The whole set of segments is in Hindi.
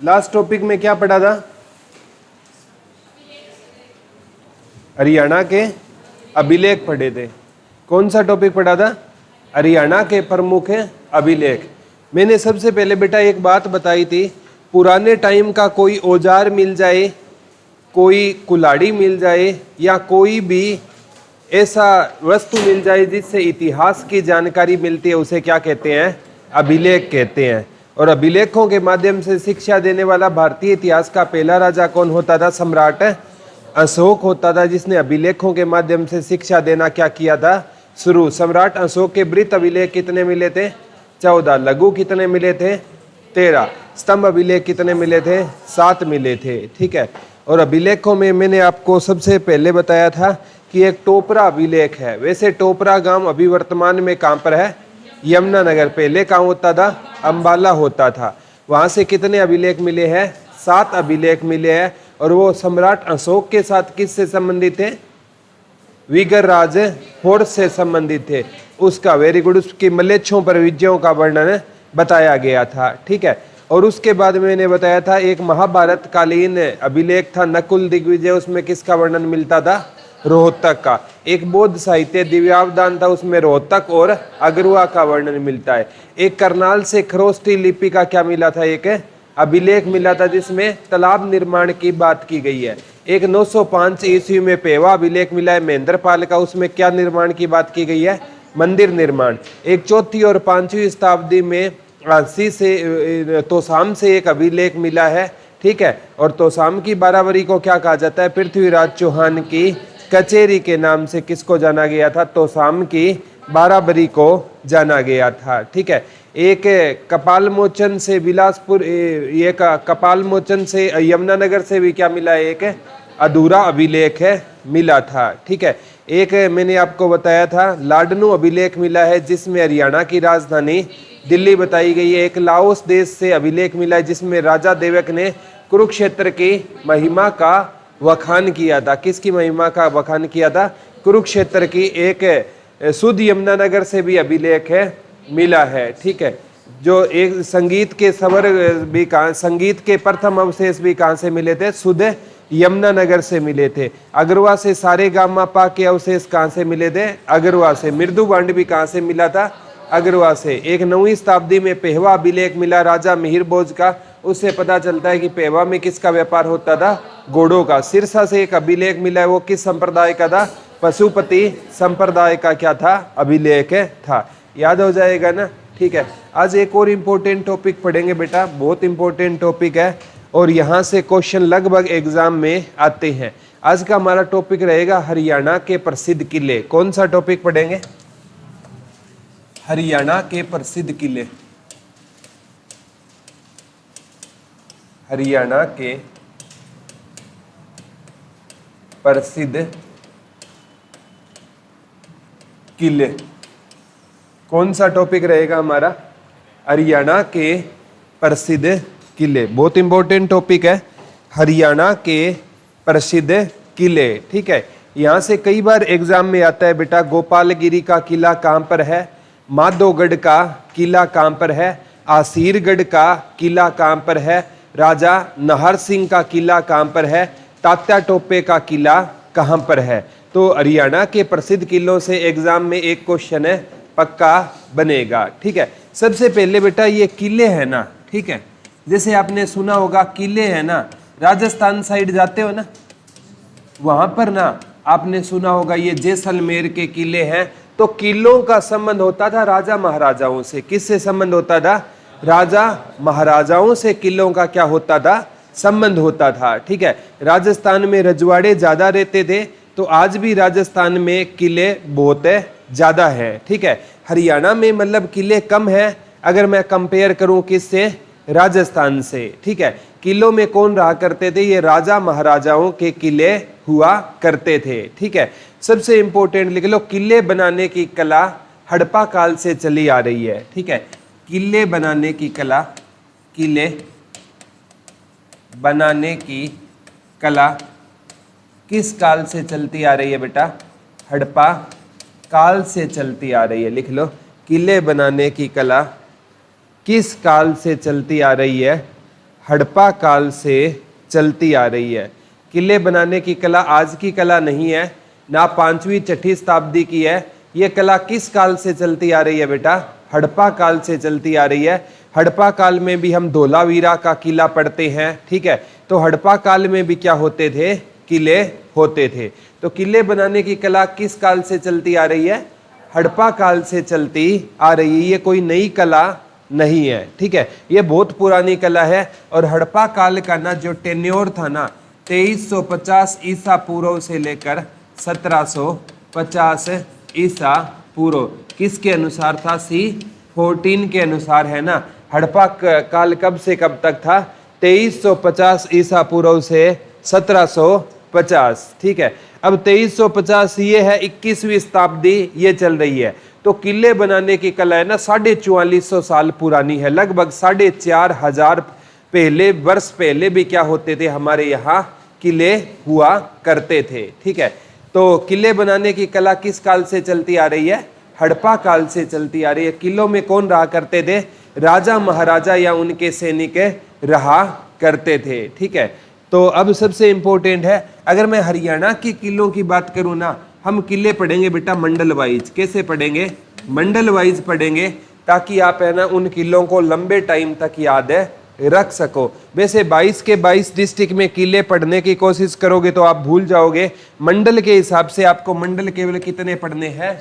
लास्ट टॉपिक में क्या पढ़ा था? हरियाणा के अभिलेख पढ़े थे। कौन सा टॉपिक पढ़ा था? हरियाणा के प्रमुख अभिलेख। मैंने सबसे पहले बेटा एक बात बताई थी, पुराने टाइम का कोई औजार मिल जाए, कोई कुल्हाड़ी मिल जाए या कोई भी ऐसा वस्तु मिल जाए जिससे इतिहास की जानकारी मिलती है, उसे क्या कहते हैं? अभिलेख कहते हैं। और अभिलेखों के माध्यम से शिक्षा देने वाला भारतीय इतिहास का पहला राजा कौन होता था? सम्राट अशोक होता था, जिसने अभिलेखों के माध्यम से शिक्षा देना क्या किया था? शुरू। सम्राट अशोक के वृत्त अभिलेख कितने मिले थे? 14। लघु कितने मिले थे? 13। स्तंभ अभिलेख कितने मिले थे? 7 मिले थे। ठीक है। और अभिलेखों में मैंने आपको सबसे पहले बताया था कि एक टोपरा अभिलेख है। वैसे टोपरा गांव अभी वर्तमान में कहाँ पर है? यमुनानगर। पहले कहाँ होता था? अंबाला होता था। वहां से कितने अभिलेख मिले हैं? 7 अभिलेख मिले हैं। और वो सम्राट अशोक के साथ किससे संबंधित थे? विगर राज होड़ से संबंधित थे। उसका वेरी गुड, उसकी मलेच्छों पर विजयों का वर्णन बताया गया था। ठीक है। और उसके बाद मैंने बताया था एक महाभारत कालीन अभिलेख था नकुल दिग्विजय, उसमें किसका वर्णन मिलता था? रोहतक का। एक बौद्ध साहित्य दिव्यावदान था, उसमें रोहतक और अगरुआ का वर्णन मिलता है। एक करनाल से खरोष्टी लिपि का क्या मिला था? एक अभिलेख मिला था जिसमें तालाब निर्माण की बात की गई है। एक 905 ईस्वी में पेवा अभिलेख मिला है महेंद्रपाल का, उसमें क्या निर्माण की बात की गई है? मंदिर निर्माण। एक 4वीं और 5वीं शताब्दी में सी से तोसाम से एक अभिलेख मिला है। ठीक है। और तोसाम की बाराबरी को क्या कहा जाता है? पृथ्वीराज चौहान की कचेरी के नाम से किसको जाना गया था? तोसाम की बाराबरी को जाना गया था। ठीक है। एक कपाल मोचन से बिलासपुर, ये कपाल मोचन से यमुनानगर से भी क्या मिला है? एक अधूरा अभिलेख है मिला था। ठीक है। एक मैंने आपको बताया था लाडनू अभिलेख मिला है जिसमें हरियाणा की राजधानी दिल्ली बताई गई है। एक लाओस देश से अभिलेख मिला है जिसमें राजा देवक ने कुरुक्षेत्र की महिमा का वखान किया था। किसकी महिमा का वखान किया था? कुरुक्षेत्र की। एक शुद्ध यमुनानगर से भी अभिलेख है मिला है। ठीक है। जो एक संगीत के स्वर भी कहाँ, संगीत के प्रथम अवशेष भी कहाँ से मिले थे? शुद्ध यमुनानगर से मिले थे। अगरवा से सारे गामा पा के अवशेष कहाँ से मिले थे? अगरवा से। मृदु बांड भी कहाँ से मिला था? अगरवा से। एक 9वीं शताब्दी में पेहवा अभिलेख मिला राजा मिहिर भोज का, उससे पता चलता है कि पेहवा में किसका व्यापार होता था? घोड़ों का। सिरसा से एक अभिलेख मिला है, वो किस संप्रदाय का था? पशुपति संप्रदाय का क्या था? अभिलेख था। याद हो जाएगा ना? ठीक है। आज एक और इम्पोर्टेंट टॉपिक पढ़ेंगे बेटा, बहुत इंपॉर्टेंट टॉपिक है और यहाँ से क्वेश्चन लगभग एग्जाम में आते हैं। आज का हमारा टॉपिक रहेगा हरियाणा के प्रसिद्ध किले। कौन सा टॉपिक पढ़ेंगे? हरियाणा के प्रसिद्ध किले। हरियाणा के प्रसिद्ध किले। कौन सा टॉपिक रहेगा हमारा? हरियाणा के प्रसिद्ध किले। बहुत इंपॉर्टेंट टॉपिक है, हरियाणा के प्रसिद्ध किले। ठीक है। यहाँ से कई बार एग्जाम में आता है बेटा, गोपालगिरी का किला कहाँ पर है? माधोगढ़ का किला कहाँ पर है? आसीरगढ़ का किला कहाँ पर है? राजा नाहर सिंह का किला कहाँ पर है? तात्या टोपे का किला कहाँ पर है? तो हरियाणा के प्रसिद्ध किलों से एग्जाम में एक क्वेश्चन है पक्का बनेगा। ठीक है। सबसे पहले बेटा ये किले हैं ना, ठीक है, जैसे आपने सुना होगा किले हैं ना, राजस्थान साइड जाते हो ना, वहां पर ना आपने सुना होगा ये जैसलमेर के किले हैं। तो किलों का संबंध होता था राजा महाराजाओं से। किससे संबंध होता था? राजा महाराजाओं से किलों का क्या होता था? संबंध होता था। ठीक है। राजस्थान में रजवाड़े ज्यादा रहते थे, तो आज भी राजस्थान में किले बहुत ज्यादा है। ठीक है। हरियाणा में मतलब किले कम है अगर मैं कंपेयर करूं किससे? राजस्थान से। ठीक है। किलों में कौन रहा करते थे? ये राजा महाराजाओं के किले हुआ करते थे। ठीक है। सबसे इंपॉर्टेंट लिख लो, किले बनाने की कला हड़प्पा काल से चली आ रही है। ठीक है। किले बनाने की कला, किले बनाने की कला किस काल से चलती आ रही है बेटा? हड़प्पा काल से चलती आ रही है। लिख लो, किले बनाने की कला किस काल से चलती आ रही है? हड़प्पा काल से चलती आ रही है। किले बनाने की कला आज की कला नहीं है, ना 5वीं 6ठी शताब्दी की है। ये कला किस काल से चलती आ रही है बेटा? हड़प्पा काल से चलती आ रही है। हड़प्पा काल में भी हम धोलावीरा का किला पढ़ते हैं, ठीक है। तो हड़प्पा काल में भी क्या होते थे? किले होते थे। तो किले बनाने की कला किस काल से चलती आ रही है? हड़प्पा काल से चलती आ रही है। ये कोई नई कला नहीं है, ठीक है, ये बहुत पुरानी कला है। और हड़प्पा काल का ना जो टेन्योर था ना 2350 ईसा पूर्व से लेकर 1750 ईसा पूर्व, किसके अनुसार था? C14 के अनुसार है ना। हड़प्पा काल कब से कब तक था? 2350 ईसा पूर्व से 1750, ठीक है। अब 2350 ये है 21वीं शताब्दी ये चल रही है। तो किले बनाने की कला है ना 4450 साल पुरानी है, लगभग 4500 पहले वर्ष पहले भी क्या होते थे? हमारे यहाँ किले हुआ करते थे, ठीक है। तो किले बनाने की कला किस काल से चलती आ रही है? हड़प्पा काल से चलती आ रही है। किलों में कौन रहा करते थे? राजा महाराजा या उनके सैनिक रहा करते थे, ठीक है। तो अब सबसे इंपॉर्टेंट है, अगर मैं हरियाणा के किलों की बात करूं ना, हम किले पढ़ेंगे बेटा मंडल वाइज। कैसे पढ़ेंगे? मंडल वाइज पढ़ेंगे, ताकि आप है ना उन किलों को लंबे टाइम तक याद रख सको। वैसे 22 के 22 डिस्ट्रिक्ट में किले पढ़ने की कोशिश करोगे तो आप भूल जाओगे। मंडल के हिसाब से आपको मंडल केवल कितने पढ़ने हैं?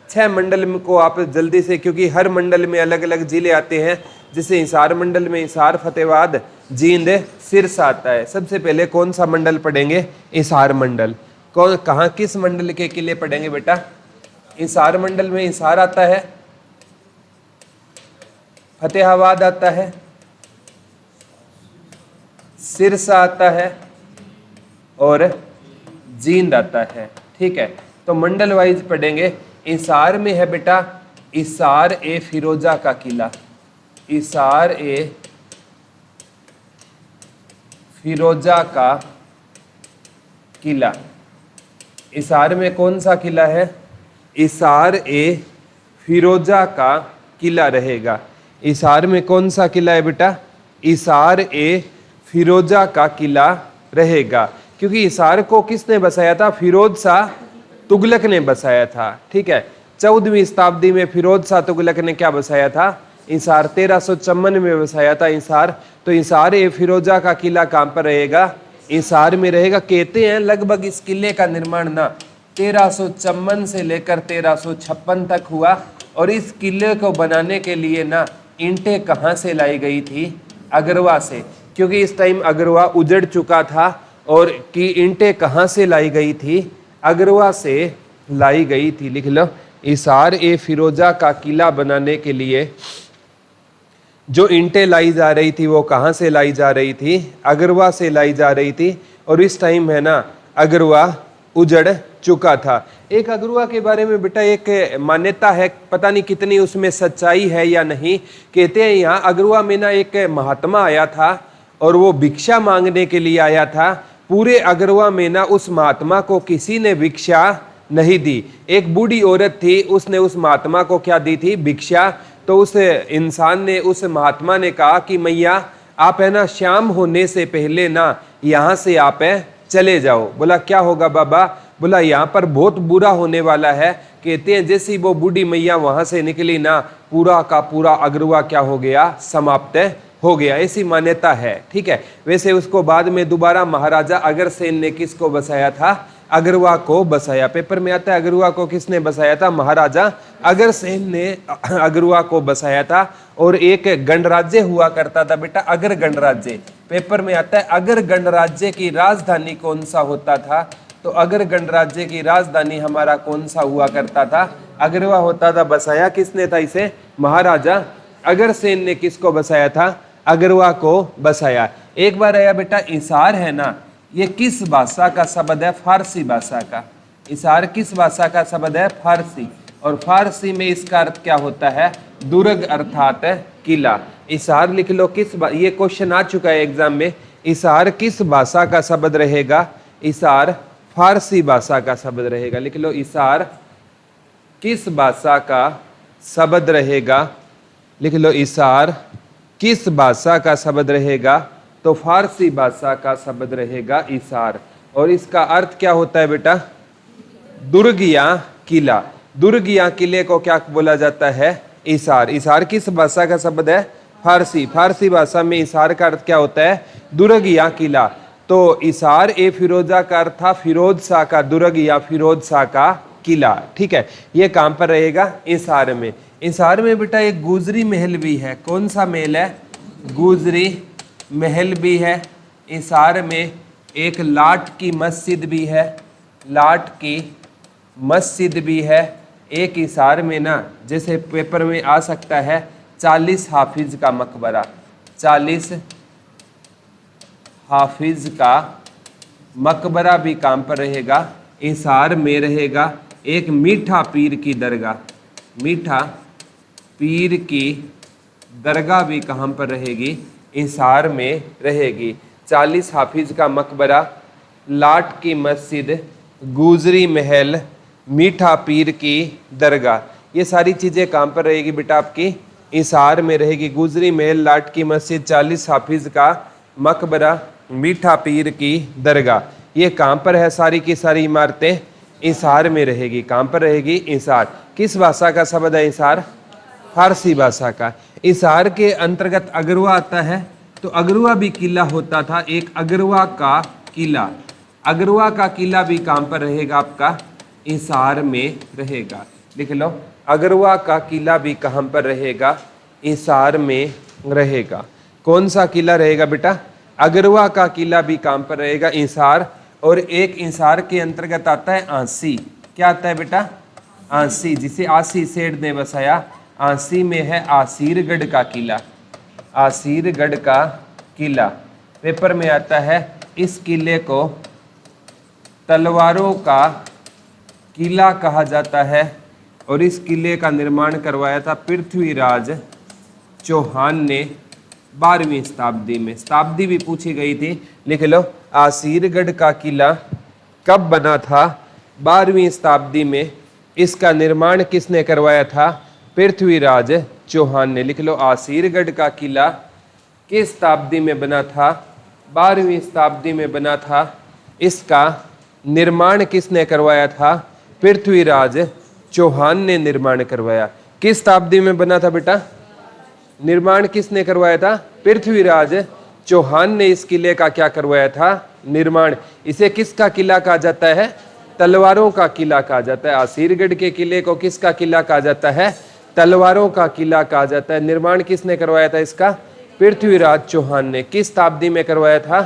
6 मंडल को आप जल्दी से, क्योंकि हर मंडल में अलग अलग जिले आते हैं। जैसे हिसार मंडल में हिसार, फतेहाबाद, जींद, सिरसा आता है। सबसे पहले कौन सा मंडल पढ़ेंगे? हिसार मंडल। कौन कहाँ किस मंडल के किले पढ़ेंगे बेटा? हिसार मंडल में हिसार आता है, फतेहाबाद आता है, सिरसा आता है और जींद आता है, ठीक है। तो मंडल वाइज पढ़ेंगे। हिसार में है बेटा हिसार ए फिरोजा का किला, हिसार ए फिरोजा का किला। हिसार में कौन सा किला है? हिसार ए फिरोजा का किला रहेगा। हिसार में कौन सा किला है बेटा? हिसार ए फिरोजा का किला रहेगा। क्योंकि हिसार को किसने बसाया था? फिरोज शाह तुगलक ने बसाया था, ठीक है। 14वीं शताब्दी में फिरोज शाह तुगलक ने क्या बसाया था? हिसार। 1354 में बसाया था हिसार। तो हिसार ए फिरोजा का किला कहाँ पर रहेगा? हिसार में रहेगा। कहते हैं लगभग इस किले का निर्माण ना 1354 से लेकर 1356 तक हुआ। और इस किले को बनाने के लिए ना ईंटें कहाँ से लाई गई थी? अगरवा से, क्योंकि इस टाइम अगरवा उजड़ चुका था। और कि ईंटें कहाँ से लाई गई थी? अगरवा से लाई गई थी। लिख लो, हिसार ए फिरोजा का किला बनाने के लिए जो ईंटें लाई जा रही थी वो कहाँ से लाई जा रही थी? अगरवा से लाई जा रही थी। और इस टाइम है ना अगरवा उजड़ चुका था। एक अगरवा के बारे में बेटा एक मान्यता है, पता नहीं कितनी उसमें सच्चाई है या नहीं। कहते हैं यहाँ अगरवा में ना एक महात्मा आया था और वो भिक्षा मांगने के लिए आया था। पूरे अगरवा में ना उस महात्मा को किसी ने भिक्षा नहीं दी। एक बूढ़ी औरत थी, उसने उस महात्मा को क्या दी थी? भिक्षा। तो उस इंसान ने, उस महात्मा ने कहा कि मैया आप है ना शाम होने से पहले ना यहाँ से आप चले जाओ। बोला क्या होगा बाबा? बोला यहाँ पर बहुत बुरा होने वाला है। कहते हैं जैसी वो बूढ़ी मैया वहां से निकली ना, पूरा का पूरा अगरवा क्या हो गया? समाप्त हो गया। ऐसी मान्यता है, ठीक है। वैसे उसको बाद में दोबारा महाराजा अग्रसेन ने किसको बसाया था? अगरवा को बसाया। पेपर में आता है अगरवा को किसने बसाया था? महाराजा अग्रसेन ने अगरवा को बसाया था। और एक गणराज्य हुआ करता था बेटा, अगर गणराज्य। पेपर में आता है अगर गणराज्य की राजधानी कौन सा होता था? तो अगर गणराज्य की राजधानी हमारा कौन सा हुआ करता था? अगरवा होता था। बसाया किसने था इसे? महाराजा अग्रसेन ने किसको बसाया था? अगरवा को बसाया। एक बार आया बेटा हिसार है ना, ये किस भाषा का शब्द है? फारसी भाषा का। हिसार किस भाषा का शब्द है? फारसी। और फारसी में इसका अर्थ क्या होता है? दुर्ग अर्थात किला। हिसार लिख लो किस, ये क्वेश्चन आ चुका है एग्जाम में। हिसार किस भाषा का शब्द रहेगा? हिसार फारसी भाषा का शब्द रहेगा। लिख लो हिसार किस भाषा का शब्द रहेगा? लिख लो हिसार किस भाषा का शब्द रहेगा? तो फारसी भाषा का शब्द रहेगा इसार। और इसका अर्थ क्या होता है बेटा? दुर्ग या किला। दुर्ग या किले को क्या बोला जाता है? इसार। इसार किस भाषा का शब्द है? फारसी। फारसी भाषा में इसार का अर्थ क्या होता है? दुर्ग या किला। तो इसार ए फिरोजा का अर्थ था फिरोज शाह का दुर्ग या फिरोज शाह का किला। ठीक है, ये कहां पर रहेगा? इसार में। इसार में बेटा एक गुजरी महल भी है। कौन सा महल है? गुजरी महल भी है। इसार में एक लाट की मस्जिद भी है। लाट की मस्जिद भी है। एक इसार में ना, जैसे पेपर में आ सकता है 40 हाफिज का मकबरा। 40 हाफिज का मकबरा भी कहाँ पर रहेगा? इसार में रहेगा। एक मीठा पीर की दरगाह, मीठा पीर की दरगाह भी कहाँ पर रहेगी? इसार में रहेगी। 40 हाफिज का मकबरा, लाट की मस्जिद, गुजरी महल, मीठा पीर की दरगाह, ये सारी चीज़ें कहाँ पर रहेगी बेटा? आपकी इसार में रहेगी। गुजरी महल, लाट की मस्जिद, 40 हाफिज का मकबरा, मीठा पीर की दरगाह, ये कहाँ पर है? सारी की सारी इमारतें इसार में रहेगी। कहाँ पर रहेगी? इसार। किस भाषा का शब्द है इसार? फारसी भाषा का। इसार के अंतर्गत अगरवा आता है। तो अगरवा भी किला होता था, एक अगरवा का किला। अगरवा का किला भी कहाँ पर रहेगा? आपका इसार में रहेगा। लिख लो, अगरवा का किला भी कहाँ पर रहेगा? इसार में रहेगा। कौन सा किला रहेगा बेटा? अगरवा का किला भी कहाँ पर रहेगा? इसार। और एक इसार के अंतर्गत आता है आंसी। क्या आता है बेटा? आंसी, जिसे आसी सेठ ने बसाया। आंसी में है आसीरगढ़ का किला। आसीरगढ़ का किला पेपर में आता है। इस किले को तलवारों का किला कहा जाता है। और इस किले का निर्माण करवाया था पृथ्वीराज चौहान ने 12वीं शताब्दी में। शताब्दी भी पूछी गई थी, लिख लो। आसीरगढ़ का किला कब बना था? 12वीं शताब्दी में। इसका निर्माण किसने करवाया था? पृथ्वीराज चौहान ने। लिख लो, आसीरगढ़ का किला किस शताब्दी में बना था? 12वीं शताब्दी में बना था। इसका निर्माण किसने करवाया था? पृथ्वीराज चौहान ने निर्माण करवाया। किस शताब्दी में बना था बेटा? निर्माण किसने करवाया था? पृथ्वीराज चौहान ने इस किले का क्या करवाया था? निर्माण। इसे किसका किला कहा जाता है? तलवारों का किला कहा जाता है। आसीरगढ़ के किले को किसका किला कहा जाता है? तलवारों का किला कहा जाता है। निर्माण किसने करवाया था इसका? पृथ्वीराज चौहान ने। किस शताब्दी में करवाया था?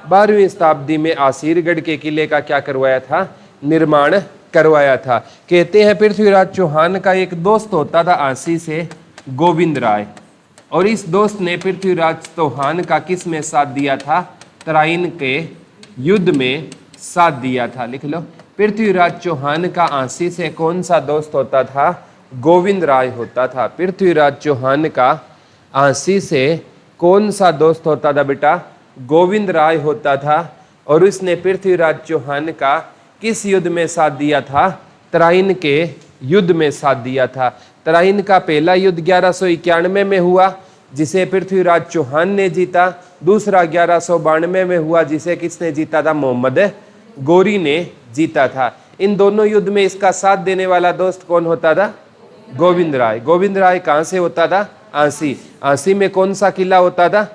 12वीं शताब्दी में आसीरगढ़ के किले का क्या करवाया था? निर्माण करवाया था। कहते हैं पृथ्वीराज चौहान का एक दोस्त होता था आंसी से, गोविंद राय। और इस दोस्त ने पृथ्वीराज चौहान का किस में साथ दिया था? तराइन के युद्ध में साथ दिया था। लिख लो, पृथ्वीराज चौहान का आंसी से कौन सा दोस्त होता था? गोविंद राय होता था। पृथ्वीराज चौहान का आंसी से कौन सा दोस्त होता था बेटा? गोविंद राय होता था। और उसने पृथ्वीराज चौहान का किस युद्ध में साथ दिया था? तराइन के युद्ध में साथ दिया था। तराइन का पहला युद्ध 1191 में हुआ, जिसे पृथ्वीराज चौहान ने जीता। दूसरा 1192 में हुआ, जिसे किसने जीता था? मोहम्मद गोरी ने जीता था। इन दोनों युद्ध में इसका साथ देने वाला दोस्त कौन होता था? गोविंद राय। गोविंद राय कहाँ से होता था? आंसी। आंसी में कौन सा किला होता था?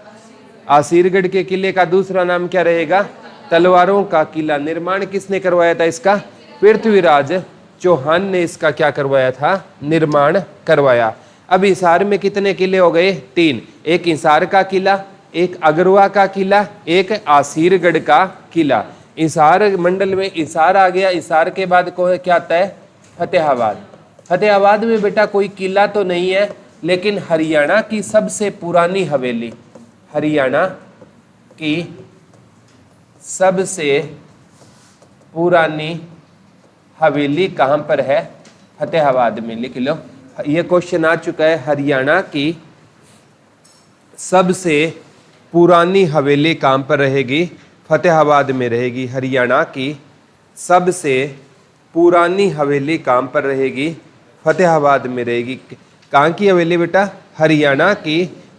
आसीरगढ़ के किले का दूसरा नाम क्या रहेगा? तलवारों का किला। निर्माण किसने करवाया था इसका? पृथ्वीराज चौहान ने इसका क्या करवाया था? निर्माण करवाया। अब हिसार में कितने किले हो गए? 3। एक हिसार का किला, एक अगरवा का किला, एक आसीरगढ़ का किला। हिसार मंडल में हिसार आ गया। हिसार के बाद क्या आता है? फतेहाबाद। फतेहाबाद में बेटा कोई किला तो नहीं है, लेकिन हरियाणा की सबसे पुरानी हवेली, हरियाणा की सबसे पुरानी हवेली कहाँ पर है? फतेहाबाद में। लिख लो, ये क्वेश्चन आ चुका है। हरियाणा की सबसे पुरानी हवेली कहाँ पर रहेगी? फतेहाबाद में रहेगी। हरियाणा की सबसे पुरानी हवेली कहाँ पर रहेगी? फतेहाबाद में रहेगी। कहाँ की हवेली बेटा? हरियाणा की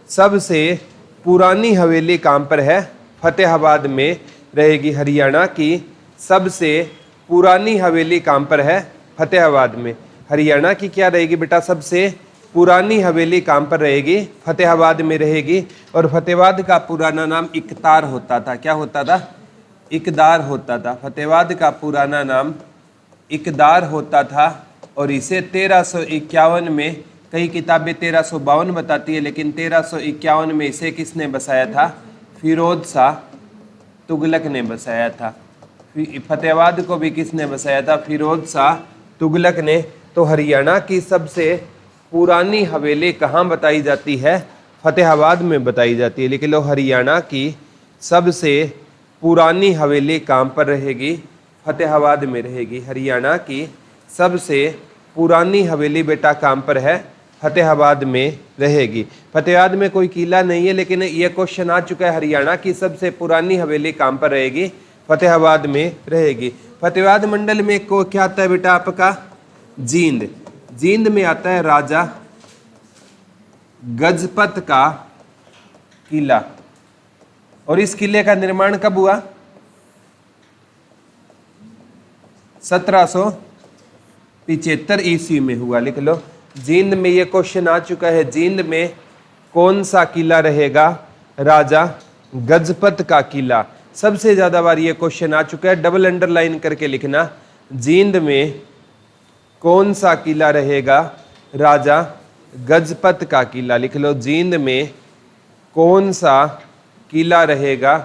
सबसे पुरानी हवेली कहाँ पर है? फतेहाबाद में रहेगी। हरियाणा की सबसे पुरानी हवेली कहाँ पर है? फतेहाबाद में। हरियाणा की क्या रहेगी बेटा? सबसे पुरानी हवेली कहाँ पर रहेगी? फतेहाबाद में रहेगी। और फतेहाबाद का पुराना नाम इकतार होता था। क्या होता था? इकदार होता था। फतेहाबाद का पुराना नाम इकदार होता था। और इसे 1351 में, कई किताबें 1352 बताती है, लेकिन 1351 में इसे किसने बसाया था? फिरोज शाह तुगलक ने बसाया था। फतेहाबाद को भी किसने बसाया था? फिरोज शाह तुगलक ने। तो हरियाणा की सबसे पुरानी हवेली कहाँ बताई जाती है? फतेहाबाद में बताई जाती है। लिख लो, हरियाणा की सबसे पुरानी हवेली कहाँ पर रहेगी? फतेहाबाद में रहेगी। हरियाणा की सबसे पुरानी हवेली बेटा कहाँ पर है? फतेहाबाद में रहेगी। फतेहाबाद में कोई किला नहीं है, लेकिन यह क्वेश्चन आ चुका है, हरियाणा की सबसे पुरानी हवेली कहाँ पर रहेगी? फतेहाबाद में रहेगी। फतेहाबाद मंडल में को क्या आता है बेटा आपका? जींद। जींद में आता है राजा गजपत का किला। और इस किले का निर्माण कब हुआ? 1775 ईस्वी में हुआ। लिख लो, जींद में ये क्वेश्चन आ चुका है, जींद में कौन सा किला रहेगा? राजा गजपत का किला। सबसे ज्यादा बार ये क्वेश्चन आ चुका है, डबल अंडरलाइन करके लिखना। जींद में कौन सा किला रहेगा? राजा गजपत का किला। लिख लो, जींद में कौन सा किला रहेगा?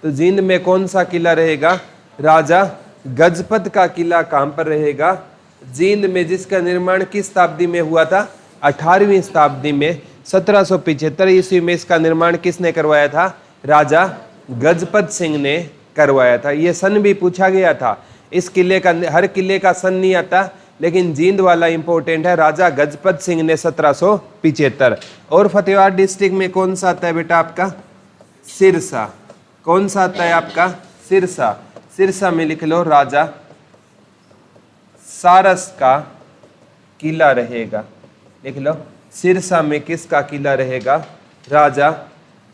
तो जींद में कौन सा किला रहेगा? राजा गजपत का किला कहाँ पर रहेगा? जींद में, जिसका निर्माण किस शताब्दी में हुआ था? 18वीं शताब्दी में। 1775 ईस्वी में इसका निर्माण किसने करवाया था? राजा गजपत सिंह ने करवाया था। यह सन भी पूछा गया था। इस किले का, हर किले का सन नहीं आता, लेकिन जींद वाला इंपॉर्टेंट है। राजा गजपत सिंह ने 1775। और फतेहाबाद डिस्ट्रिक्ट में कौन सा आता है बेटा आपका? सिरसा। कौन सा आता है आपका? सिरसा। सिरसा में लिख लो, राजा सारस का किला रहेगा। लिख लो, सिरसा में किसका किला रहेगा? राजा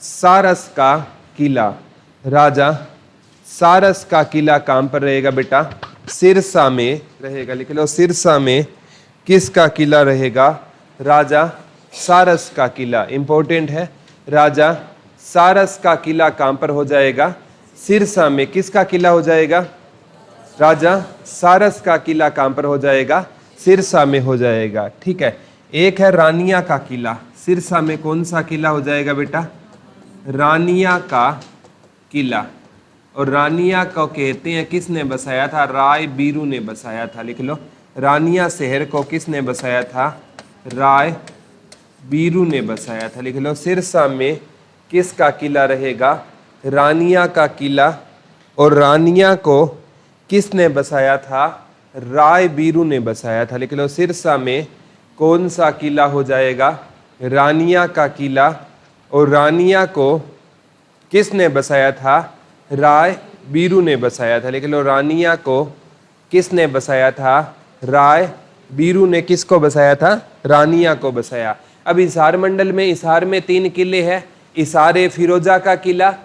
सारस का किला। राजा सारस का किला कहाँ पर रहेगा बेटा? सिरसा में रहेगा। लिख लो, सिरसा में किसका किला रहेगा? राजा सारस का किला। इंपॉर्टेंट है, राजा सारस का किला कहाँ पर हो जाएगा? सिरसा में। किसका किला हो जाएगा? राजा सारस का किला कहाँ पर हो जाएगा? सिरसा में हो जाएगा। ठीक है। एक है रानिया का किला। सिरसा में कौन सा किला हो जाएगा बेटा? रानिया का किला। और रानिया को कहते हैं, किसने बसाया था? राय बीरू ने बसाया था। लिख लो, रानिया शहर को किसने बसाया था? राय बीरू ने बसाया था। लिख लो, सिरसा में किसका किला रहेगा? रानिया का किला। और रानिया को किसने बसाया था? राय बीरू ने बसाया था। लिख लो, सिरसा में कौन सा किला हो जाएगा? रानिया का किला। और रानिया को किसने बसाया था? राय बीरू ने बसाया था। लिख लो, रानिया को किसने बसाया था? राय बीरू ने किसको बसाया था? रानिया को बसाया। अब हिसार मंडल में, हिसार में 3 किले हैं। हिसार फिरोजा का किला,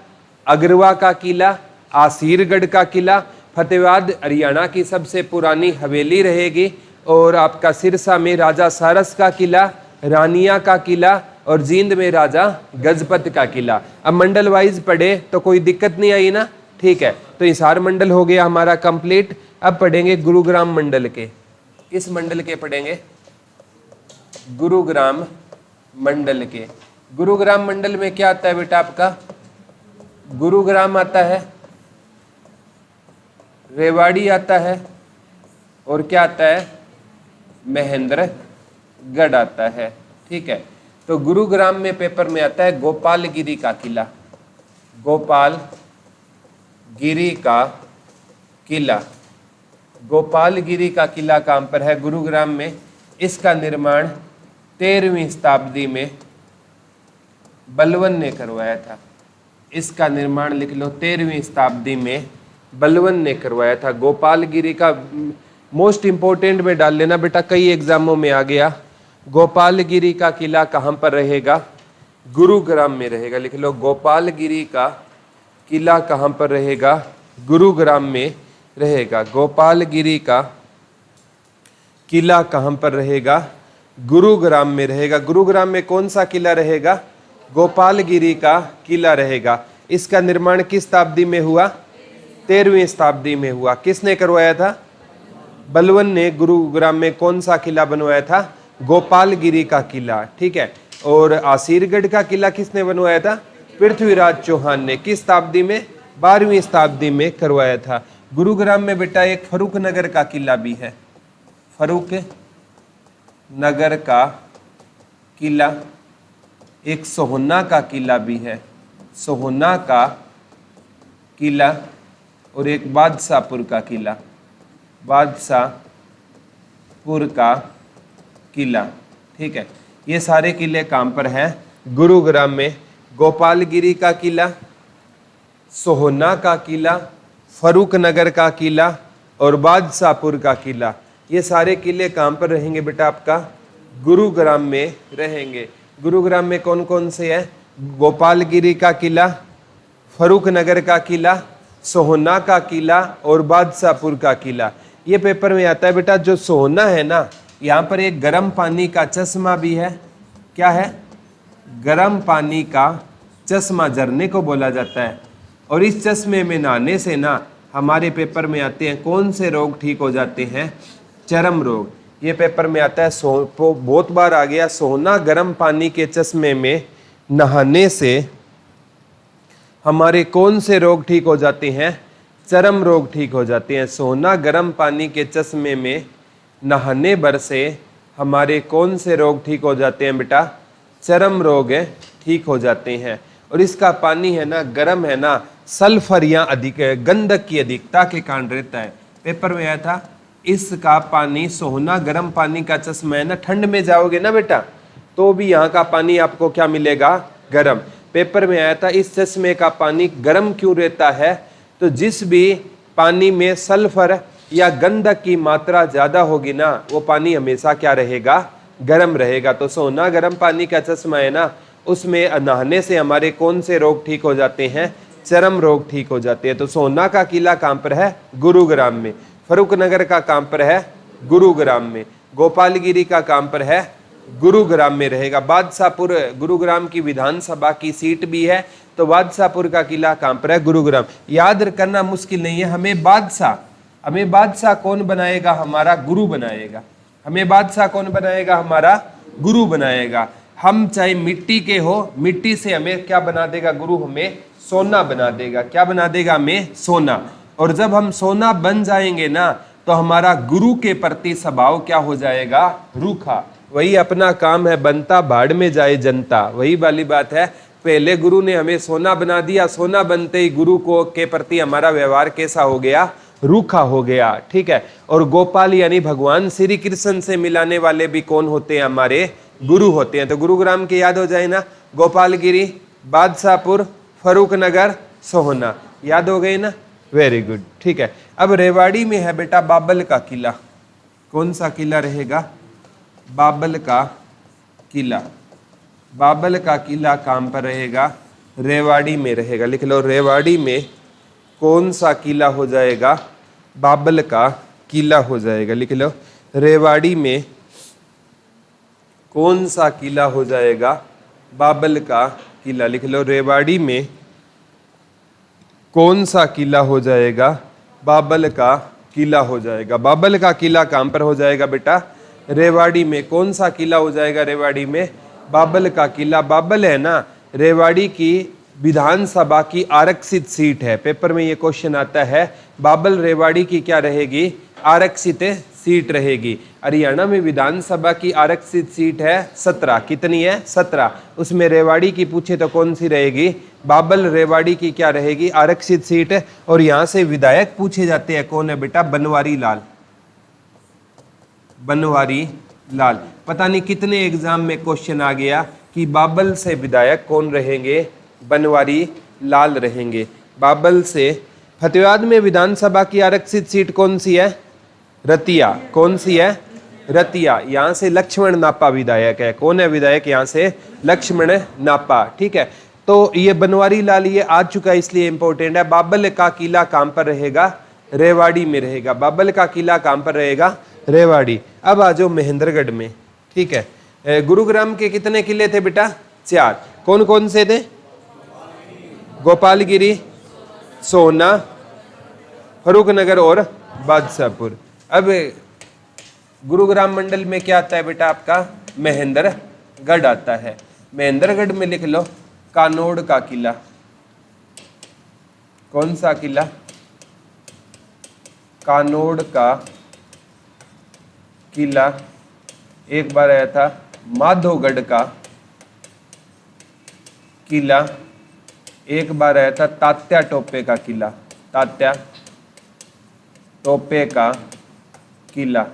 अग्रवा का किला, आसीरगढ़ का किला। फतेहाबाद हरियाणा की सबसे पुरानी हवेली रहेगी। और आपका सिरसा में राजा सारस का किला, रानिया का किला, और जींद में राजा गजपत का किला। अब मंडल वाइज पढ़े तो कोई दिक्कत नहीं आई ना? ठीक है। तो हिसार मंडल हो गया हमारा कंप्लीट। अब पढ़ेंगे गुरुग्राम मंडल के। किस मंडल के पढ़ेंगे? गुरुग्राम मंडल के। गुरुग्राम मंडल में क्या आता है बेटा आपका? गुरुग्राम आता है, रेवाड़ी आता है, और क्या आता है? महेंद्रगढ़ आता है। ठीक है। तो गुरुग्राम में पेपर में आता है गोपालगिरी का किला। गोपालगिरी का किला। गोपालगिरी का किला कहाँ पर है? गुरुग्राम में। इसका निर्माण 13वीं शताब्दी में बलवन ने करवाया था। इसका निर्माण लिख लो, 13वीं शताब्दी में बलवन ने करवाया था। गोपालगिरी का मोस्ट इंपोर्टेंट में डाल लेना बेटा, कई एग्जामों में आ गया। गोपालगिरी का किला कहाँ पर रहेगा? गुरुग्राम में रहेगा। लिख लो, गोपालगिरी का किला कहाँ पर रहेगा? गुरुग्राम में रहेगा। गोपालगिरी का किला कहाँ पर रहेगा? गुरुग्राम में रहेगा। गुरुग्राम में कौन सा किला रहेगा? गोपालगिरी का किला रहेगा। इसका निर्माण किस शताब्दी में हुआ? 13वीं शताब्दी में हुआ। किसने करवाया था? बलवन ने गुरुग्राम में कौन सा किला बनवाया था? गोपालगिरी का किला। ठीक है। और आसीरगढ़ का किला किसने बनवाया था? पृथ्वीराज चौहान ने। किस शताब्दी में? 12वीं शताब्दी में करवाया था। गुरुग्राम में बेटा एक फरूख नगर का किला भी है। फरूख नगर का किला, एक सोहना का किला भी है। सोहना का किला और एक बादशाहपुर का किला। बादशाहपुर का किला। ठीक है। ये सारे किले कहाँ पर हैं? गुरुग्राम में। गोपालगिरी का किला, सोहना का किला, फरूख नगर का किला और बादशाहपुर का किला, ये सारे किले कहाँ पर रहेंगे बेटा? आपका गुरुग्राम में रहेंगे। गुरुग्राम में कौन कौन से हैं? गोपालगिरी का किला, फरूख नगर का किला, सोहना का किला और बादशाहपुर का किला। ये पेपर में आता है बेटा। जो सोहना है ना, यहाँ पर एक गर्म पानी का चश्मा भी है। क्या है? गर्म पानी का चश्मा, झरने को बोला जाता है। और इस चश्मे में नहाने से ना, हमारे पेपर में आते हैं कौन से रोग ठीक हो जाते हैं? चर्म रोग। ये पेपर में आता है, बहुत बार आ गया। सोना गर्म पानी के चश्मे में नहाने से हमारे कौन से रोग ठीक हो जाते हैं? चर्म रोग ठीक हो जाते हैं। सोना गर्म पानी के चश्मे में नहाने भर से हमारे कौन से रोग ठीक हो जाते हैं बेटा? चर्म रोग ठीक हो जाते हैं। और इसका पानी है ना, गर्म है ना, सल्फर या अधिक गंधक की अधिकता के कारण रहता है। पेपर में आया था, इसका पानी, सोहना गर्म पानी का चश्मा है ना, ठंड में जाओगे ना बेटा तो भी यहाँ का पानी आपको क्या मिलेगा? गर्म। पेपर में आया था, इस चश्मे का पानी गर्म क्यों रहता है? तो जिस भी पानी में सल्फर या गंधक की मात्रा ज्यादा होगी ना, वो पानी हमेशा क्या रहेगा? गर्म रहेगा। तो सोना गर्म पानी का चश्मा है ना, उसमें नहाने से हमारे कौन से रोग ठीक हो जाते हैं? चर्म रोग ठीक हो जाते हैं। तो सोना का किला कहाँ पर है? गुरुग्राम में। फरूख नगर का कहाँ पर है? गुरुग्राम में। गोपालगिरी का कहाँ पर है? गुरुग्राम में रहेगा। बादशाहपुर गुरुग्राम की विधानसभा की सीट भी है। तो बादशाहपुर का किला कहाँ पर है? गुरुग्राम। याद करना मुश्किल नहीं है। हमें बादशाह कौन बनाएगा? हमारा गुरु बनाएगा। हमें बादशाह कौन बनाएगा? हमारा गुरु बनाएगा। हम चाहे मिट्टी के हो, मिट्टी से हमें क्या बना देगा गुरु? हमें सोना बना देगा। क्या बना देगा? हमें सोना। और जब हम सोना बन जाएंगे ना, तो हमारा गुरु के प्रति स्वभाव क्या हो जाएगा? रूखा। वही अपना काम है, बनता भाड़ में जाए जनता। वही वाली बात है। पहले गुरु ने हमें सोना बना दिया, सोना बनते ही गुरु को के प्रति हमारा व्यवहार कैसा हो गया? रूखा हो गया। ठीक है। और गोपाल यानी भगवान श्री कृष्ण से मिलाने वाले भी कौन होते हैं? हमारे गुरु होते हैं। तो गुरुग्राम के याद हो जाए ना, गोपालगिरी, बादशाहपुर, फरूख नगर, सोहना। याद हो गए ना? Very good. ठीक है। अब रेवाड़ी में है बेटा बाबल का किला। कौन सा किला रहेगा? बाबल का किला। बाबल का किला कहाँ पर रहेगा? रेवाड़ी में रहेगा। लिख लो, रेवाड़ी में कौन सा किला हो जाएगा? बाबल का किला हो जाएगा। लिख लो, रेवाड़ी में कौन सा किला हो जाएगा? बाबल का किला। लिख लो, रेवाड़ी में कौन सा किला हो जाएगा? बाबल का किला हो जाएगा। बाबल का किला कहाँ पर हो जाएगा बेटा? रेवाड़ी में। कौन सा किला हो जाएगा रेवाड़ी में? बाबल का किला। बाबल है ना, रेवाड़ी की विधानसभा की आरक्षित सीट है। पेपर में ये क्वेश्चन आता है, बाबल रेवाड़ी की क्या रहेगी? आरक्षित सीट रहेगी। हरियाणा में विधानसभा की आरक्षित सीट है 17। कितनी है? 17। उसमें रेवाड़ी की पूछे तो कौन सी रहेगी? बाबल रेवाड़ी की क्या रहेगी? आरक्षित सीट है। और यहाँ से विधायक पूछे जाते हैं, कौन है बेटा? बनवारी लाल। बनवारी लाल। पता नहीं कितने एग्जाम में क्वेश्चन आ गया कि बाबल से विधायक कौन रहेंगे? बनवारी लाल रहेंगे। बाबल से। फतेहाबाद में विधानसभा की आरक्षित सीट कौन सी है? रतिया। कौन सी है? रतिया, यहाँ से लक्ष्मण नापा विधायक है। कौन है विधायक? यहाँ से लक्ष्मण नापा। ठीक है, तो ये बनवारी लाल ये आ चुका है इसलिए इंपॉर्टेंट है। बाबल का किला कहाँ पर रहेगा? रेवाड़ी में रहेगा। बाबल का किला कहाँ पर रहेगा? रेवाड़ी। अब आ जाओ महेंद्रगढ़ में। ठीक है, गुरुग्राम के कितने किले थे बेटा? 4। कौन कौन से थे? गोपालगिरी, सोना, फरुखनगर और बादशाहपुर। अब गुरुग्राम मंडल में क्या आता है बेटा आपका? महेंद्रगढ़ आता है। महेंद्रगढ़ में लिख लो कानोड़ का किला। कौन सा किला? कानोड़ का किला। एक बार आया था माधोगढ़ का किला, एक बार आया था तात्या टोपे का किला। तात्या टोपे का किला।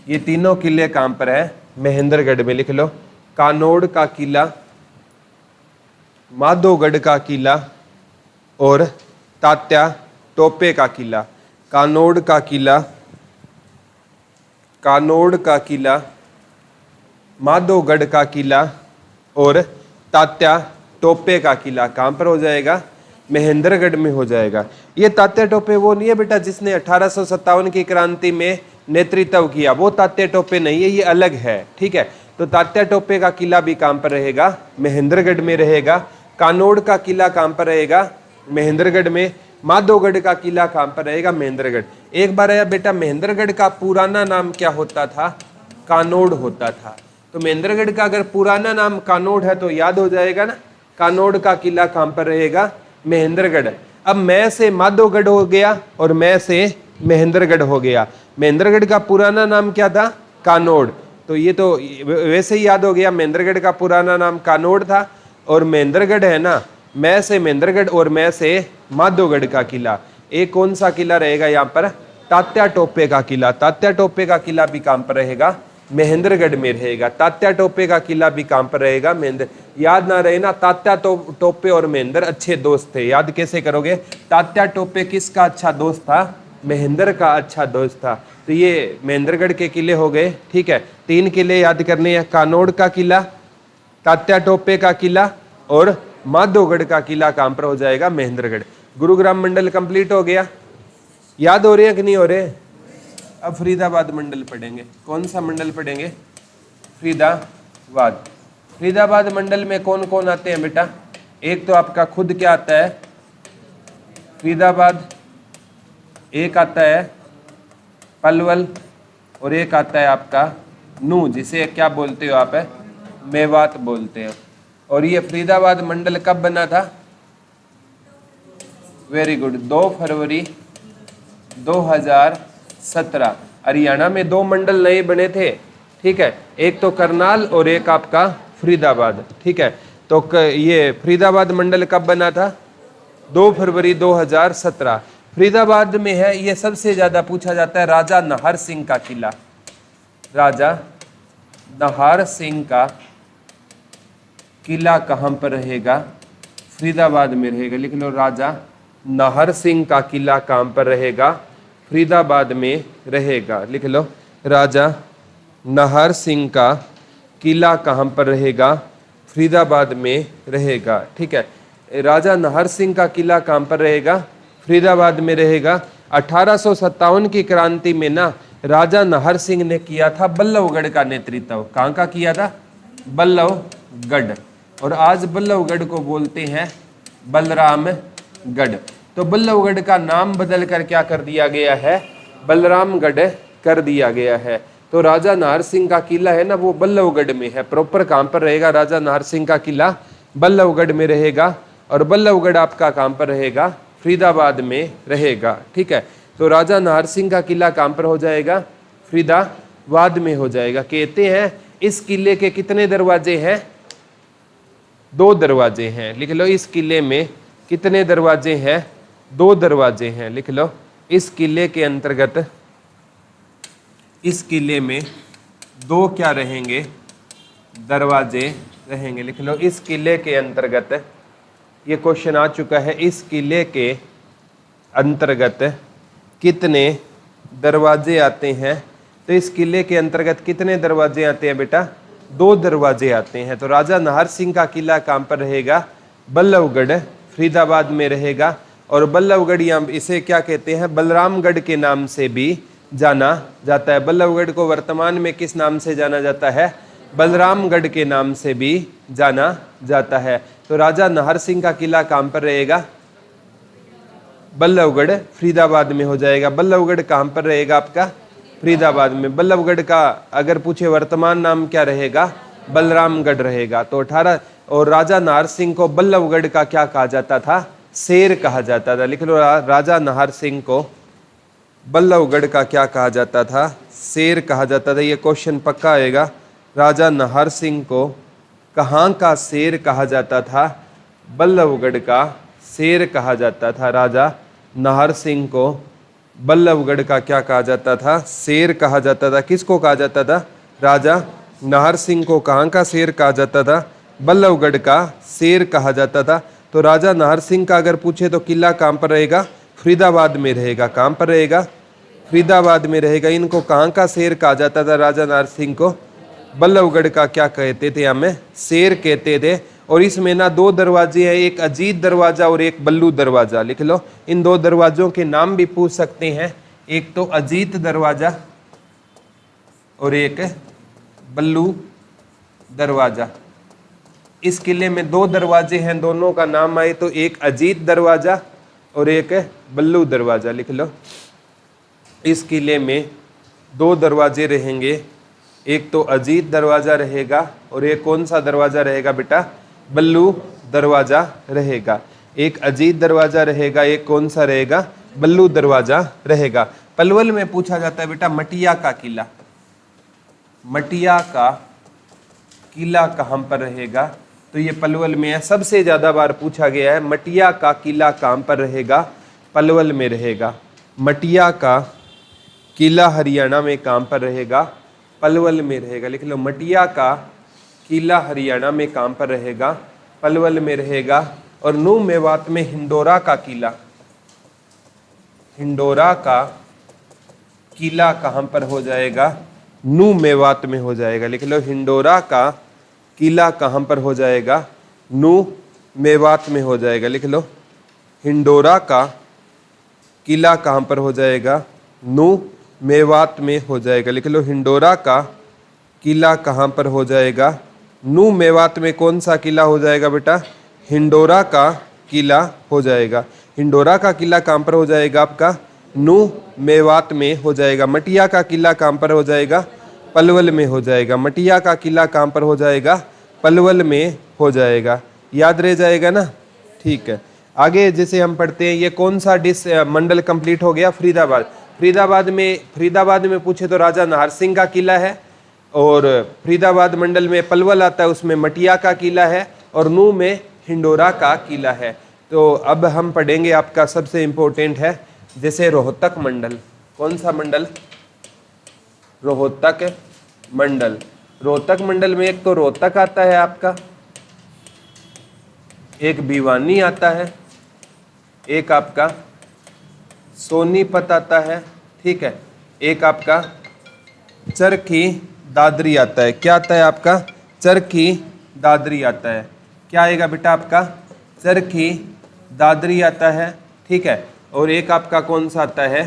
ये तीनों किले कहां पर है? महेंद्रगढ़ में। लिख लो कानोड़ का किला, माधोगढ़ का किला और तात्या टोपे का किला। कानोड़ का किला, कानोड़ का किला, माधोगढ़ का किला और तात्या टोपे का किला कहां पर हो जाएगा? महेंद्रगढ़ में हो जाएगा। ये तात्या टोपे वो नहीं है बेटा जिसने 1857 की क्रांति में नेतृत्व किया, वो तात्या टोपे नहीं है, ये अलग है। ठीक है, तो तात्या टोपे का किला भी कहां पर रहेगा? महेंद्रगढ़ में रहेगा। कानोड़ का किला कहां पर रहेगा? महेंद्रगढ़ में। माधोगढ़ का किला कहां पर रहेगा? महेंद्रगढ़। एक बार आया बेटा महेंद्रगढ़ का पुराना नाम क्या होता था? कानोड़ होता था। तो महेंद्रगढ़ का अगर पुराना नाम कानोड़ है तो याद हो जाएगा ना, कानोड़ का किला कहां पर रहेगा? महेंद्रगढ़। अब मैं से माधोगढ़ हो गया और मैं से महेंद्रगढ़ हो गया। महेंद्रगढ़ का पुराना नाम क्या था? कानोड़। तो ये तो वैसे ही याद हो गया, महेंद्रगढ़ का पुराना नाम कानोड़ था और महेंद्रगढ़ है ना, मैं से महेंद्रगढ़ और मैं से माधोगढ़ का किला। एक कौन सा किला रहेगा यहाँ पर? तात्या टोपे का किला। तात्या टोपे का किला भी कहां पर रहेगा? महेंद्रगढ़ में रहेगा। तात्या टोपे का किला भी कहां पर रहेगा? महेंद्र। याद ना रहे ना, तात्या टोपे और महेंद्र अच्छे दोस्त थे। याद कैसे करोगे? तात्या टोपे किसका अच्छा दोस्त था? महेंद्र का अच्छा दोस्त था। तो ये महेंद्रगढ़ के किले हो गए। ठीक है, 3 किले याद करने हैं, कानोड़ का किला, तात्या टोपे का किला और माधोगढ़ का किला कहां पर हो जाएगा? महेंद्रगढ़। गुरुग्राम मंडल कंप्लीट हो गया। याद हो रहे हैं कि नहीं हो रहे? अब फरीदाबाद मंडल पढ़ेंगे। कौन सा मंडल पढ़ेंगे? फरीदाबाद। फरीदाबाद मंडल में कौन कौन आते हैं बेटा? एक तो आपका खुद क्या आता है? फरीदाबाद। एक आता है पलवल और एक आता है आपका नू, जिसे क्या बोलते हो आप? मेवात बोलते हो। और ये फरीदाबाद मंडल कब बना था? वेरी गुड, 2 फरवरी 2017। हरियाणा में 2 मंडल नए बने थे। ठीक है, एक तो करनाल और एक आपका फरीदाबाद। ठीक है, तो ये फरीदाबाद मंडल कब बना था? 2 फरवरी 2017। फरीदाबाद में है, ये सबसे ज्यादा पूछा जाता है, राजा नाहर सिंह का किला। राजा नाहर सिंह का किला कहां पर रहेगा? फरीदाबाद में रहेगा। लिख लो राजा नाहर सिंह का किला कहां पर रहेगा? फरीदाबाद में रहेगा। लिख लो राजा नाहर सिंह का किला कहां पर रहेगा? फरीदाबाद में रहेगा। ठीक है, राजा नाहर सिंह का किला कहां पर रहेगा? फरीदाबाद में रहेगा। 1857 की क्रांति में ना राजा नाहर सिंह ने किया था बल्लभगढ़ का नेतृत्व। कहां का किया था? बल्लभगढ़। और आज बल्लभगढ़ को बोलते हैं बलरामगढ़। तो बल्लभगढ़ का नाम बदल कर क्या कर दिया गया है? बलरामगढ़ कर दिया गया है। तो राजा नाहर सिंह का किला है ना, वो बल्लभगढ़ में है। प्रॉपर कहां पर रहेगा? राजा नाहर सिंह का किला बल्लभगढ़ में रहेगा। और बल्लभगढ़ आपका कहां पर रहेगा? फरीदाबाद में रहेगा। ठीक है, तो राजा नाहर सिंह का किला कहां पर हो जाएगा? फरीदाबाद में हो जाएगा। कहते हैं इस किले के कितने दरवाजे हैं? 2 दरवाजे हैं। लिख लो इस किले में कितने दरवाजे हैं? 2 दरवाजे हैं। लिख लो इस किले के अंतर्गत, इस किले में 2 क्या रहेंगे? दरवाजे रहेंगे। लिख लो इस किले के अंतर्गत, ये क्वेश्चन आ चुका है, इस किले के अंतर्गत कितने दरवाजे आते हैं? तो इस किले के अंतर्गत कितने दरवाजे आते हैं बेटा? 2 दरवाजे आते हैं। तो राजा नाहर सिंह का किला कहाँ पर रहेगा? बल्लभगढ़ फरीदाबाद में रहेगा। और बल्लभगढ़ यहाँ इसे क्या कहते हैं? बलरामगढ़ के नाम से भी जाना जाता है। बल्लभगढ़ को वर्तमान में किस नाम से जाना जाता है? बलरामगढ़ के नाम से भी जाना जाता है। तो राजा नाहर सिंह का किला कहाँ पर रहेगा? बल्लभगढ़ फरीदाबाद में हो जाएगा। बल्लभगढ़ कहाँ पर रहेगा आपका? फरीदाबाद में। बल्लभगढ़ का अगर पूछे वर्तमान नाम क्या रहेगा? बलरामगढ़ रहेगा। तो 18 और राजा नाहर सिंह को बल्लभगढ़ का क्या कहा जाता था? शेर कहा जाता था। लिख लो, राजा नाहर सिंह को बल्लभगढ़ का क्या कहा जाता था? शेर कहा जाता था। ये क्वेश्चन पक्का आएगा। राजा नाहर सिंह को कहाँ का शेर कहा जाता था? बल्लभगढ़ का शेर कहा जाता था। राजा नाहर सिंह को बल्लभगढ़ का क्या कहा जाता था? शेर कहा जाता था। किसको कहा जाता था? राजा नाहर सिंह को कहाँ का शेर कहा जाता था? बल्लभगढ़ का शेर कहा जाता था। तो राजा नाहर सिंह का अगर पूछे तो किला कहाँ पर रहेगा? फरीदाबाद में रहेगा। कहाँ पर रहेगा? फरीदाबाद में रहेगा। इनको कहाँ का शेर कहा जाता था? राजा नाहर सिंह को बल्लभगढ़ का क्या कहते थे? हमें शेर कहते थे। और इसमें ना 2 दरवाजे हैं, एक अजीत दरवाजा और एक बल्लू दरवाजा। लिख लो, इन 2 दरवाजों के नाम भी पूछ सकते हैं। एक तो अजीत दरवाजा और एक बल्लू दरवाजा। इस किले में 2 दरवाजे हैं, दोनों का नाम आए तो एक अजीत दरवाजा और एक बल्लू दरवाजा। लिख लो, इस किले में 2 दरवाजे रहेंगे, एक तो अजीत दरवाजा रहेगा और एक कौन सा दरवाजा रहेगा बेटा? बल्लू दरवाजा रहेगा। एक अजीत दरवाजा रहेगा, एक कौन सा रहेगा? बल्लू दरवाजा रहेगा। पलवल में पूछा जाता है बेटा मटिया का किला। मटिया का किला कहाँ पर रहेगा? तो ये पलवल में है। सबसे ज्यादा बार पूछा गया है मटिया का किला कहाँ पर रहेगा? पलवल में रहेगा। मटिया का किला हरियाणा में कहाँ पर रहेगा? पलवल में रहेगा। लिख लो, मटिया का किला हरियाणा में कहाँ पर रहेगा? पलवल में रहेगा। और नू मेवात में हिंडोरा का किला, हिंडोरा का किला कहाँ पर हो जाएगा? नू मेवात में हो जाएगा। लिख लो, हिंडोरा का किला कहाँ पर हो जाएगा? नू मेवात में हो जाएगा। लिख लो, हिंडोरा का किला कहाँ पर हो जाएगा? नू मेवात में हो जाएगा। लिख लो, हिंडोरा का किला कहाँ पर हो जाएगा? नू मेवात में। कौन सा किला हो जाएगा बेटा? हिंडोरा का किला हो जाएगा। हिंडोरा का किला कहाँ पर हो जाएगा आपका? नू मेवात में हो जाएगा। मटिया का किला कहाँ पर हो जाएगा? पलवल में हो जाएगा। मटिया का किला कहाँ पर हो जाएगा? पलवल में हो जाएगा। याद रह जाएगा ना? ठीक है। आगे जैसे हम पढ़ते हैं, ये कौन सा मंडल कंप्लीट हो गया? फरीदाबाद। फरीदाबाद में पूछे तो राजा नाहर सिंह का किला है, और फरीदाबाद मंडल में पलवल आता है, उसमें मटिया का किला है, और नू में हिंडोरा का किला है। तो अब हम पढ़ेंगे, आपका सबसे इम्पोर्टेंट है जैसे रोहतक मंडल। कौन सा मंडल? रोहतक मंडल। रोहतक मंडल में एक तो रोहतक आता है आपका, एक भिवानी आता है, एक आपका सोनीपत आता है, ठीक है, एक आपका चरखी दादरी आता है। क्या आता है आपका? चरखी दादरी आता है। क्या आएगा बेटा आपका? चरखी दादरी आता है, ठीक है। और एक आपका कौन सा आता है?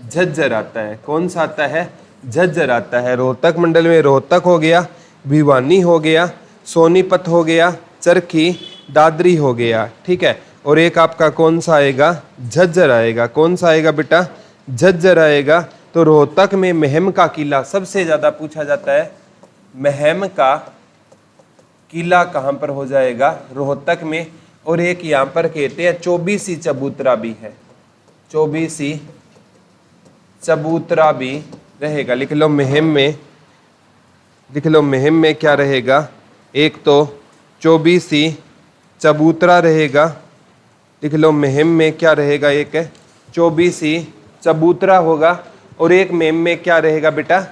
झज्जर आता है। कौन सा आता है? झज्जर आता है। रोहतक मंडल में रोहतक हो गया, भिवानी हो गया, सोनीपत हो गया, चरखी दादरी हो गया, ठीक है। और एक आपका कौन सा आएगा? झज्जर आएगा। कौन सा आएगा बेटा? झज्जर आएगा। तो रोहतक में महम का किला सबसे ज्यादा पूछा जाता है। महम का किला कहाँ पर हो जाएगा? रोहतक में। और एक यहाँ पर कहते हैं चौबीसी चबूतरा भी है, चौबीसी चबूतरा भी रहेगा। लिख लो, महम में, लिख लो, महम में क्या रहेगा? एक तो चौबीसी चबूतरा रहेगा। लिख लो, महम में क्या रहेगा? एक चौबीसी चबूतरा होगा। और एक महम में क्या रहेगा बेटा?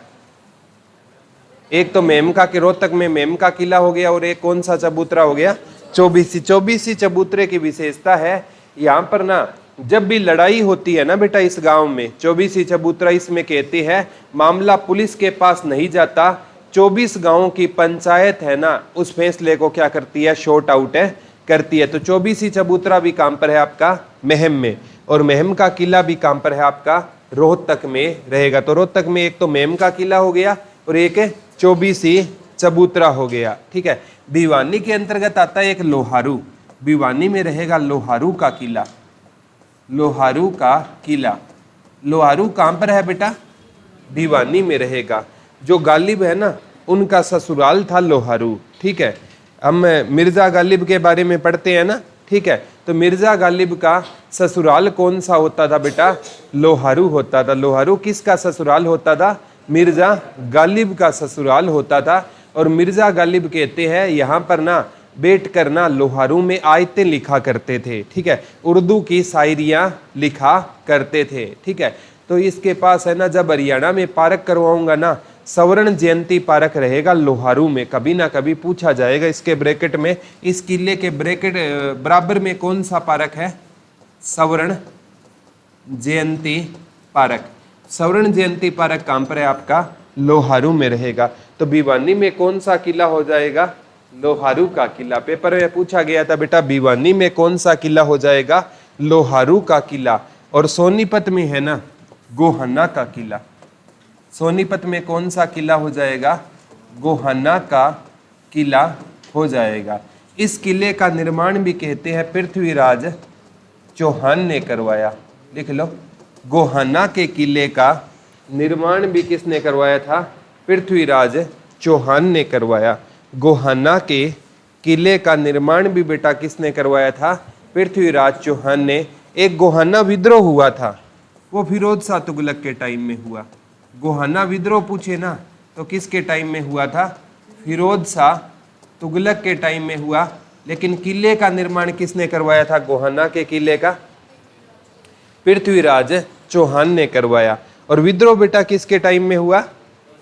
एक तो महम का, रोहतक में महम का किला हो गया, और एक कौन सा चबूतरा हो गया? चौबीसी। चौबीसी चबूतरे की विशेषता है यहाँ पर ना, जब भी लड़ाई होती है ना बेटा इस गांव में, 24 चबूतरा इसमें कहते हैं, मामला पुलिस के पास नहीं जाता, 24 गांवों की पंचायत है ना उस फैसले को क्या करती है, शॉर्ट आउट है करती है। तो 24 चबूतरा भी काम पर है आपका महम में, और महम का किला भी काम पर है आपका रोहतक में रहेगा। तो रोहतक में एक तो महम का किला हो गया और एक 24 चबूतरा हो गया। ठीक है, भिवानी के अंतर्गत आता है एक लोहारू, भिवानी में रहेगा लोहारू का किला, लोहारू का किला। लोहारू कहाँ पर है बेटा, भिवानी में रहेगा। जो गालिब है ना उनका ससुराल था लोहारू। ठीक है, हम मिर्जा गालिब के बारे में पढ़ते हैं ना। ठीक है, तो मिर्जा गालिब का ससुराल कौन सा होता था बेटा, लोहारू होता था। लोहारू किसका ससुराल होता था, मिर्जा गालिब का ससुराल होता था। और मिर्जा गालिब कहते हैं यहाँ पर ना बैठ कर ना लोहारू में आयतें लिखा करते थे। ठीक है, उर्दू की शायरियाँ लिखा करते थे। ठीक है, तो इसके पास है ना, जब हरियाणा में पार्क करवाऊंगा ना, स्वर्ण जयंती पार्क रहेगा लोहारू में, कभी ना कभी पूछा जाएगा इसके ब्रैकेट में। इस किले के ब्रैकेट बराबर में कौन सा पार्क है, स्वर्ण जयंती पार्क। स्वर्ण जयंती पार्क कहाँ पर है आपका, लोहारू में रहेगा। तो भिवानी में कौन सा किला हो जाएगा, लोहारू का किला। पेपर में पूछा गया था बेटा भिवानी में कौन सा किला हो जाएगा, लोहारू का किला। और सोनीपत में है ना गोहाना का किला, सोनीपत में कौन सा किला हो जाएगा, गोहाना का किला हो जाएगा। इस किले का निर्माण भी कहते हैं पृथ्वीराज चौहान ने करवाया, लिख लो। गोहाना के किले का निर्माण भी किसने करवाया था, पृथ्वीराज चौहान ने करवाया। गोहाना के किले का निर्माण भी बेटा किसने करवाया था, पृथ्वीराज चौहान ने। एक गोहाना विद्रोह हुआ था, वो फिरोज शाह तुगलक के टाइम में हुआ। गोहाना विद्रोह पूछे ना तो किसके टाइम में हुआ था, फिरोज शाह तुगलक के टाइम में हुआ। लेकिन किले का निर्माण किसने करवाया था, गोहाना के किले का पृथ्वीराज चौहान ने करवाया। और विद्रोह बेटा किसके टाइम में हुआ,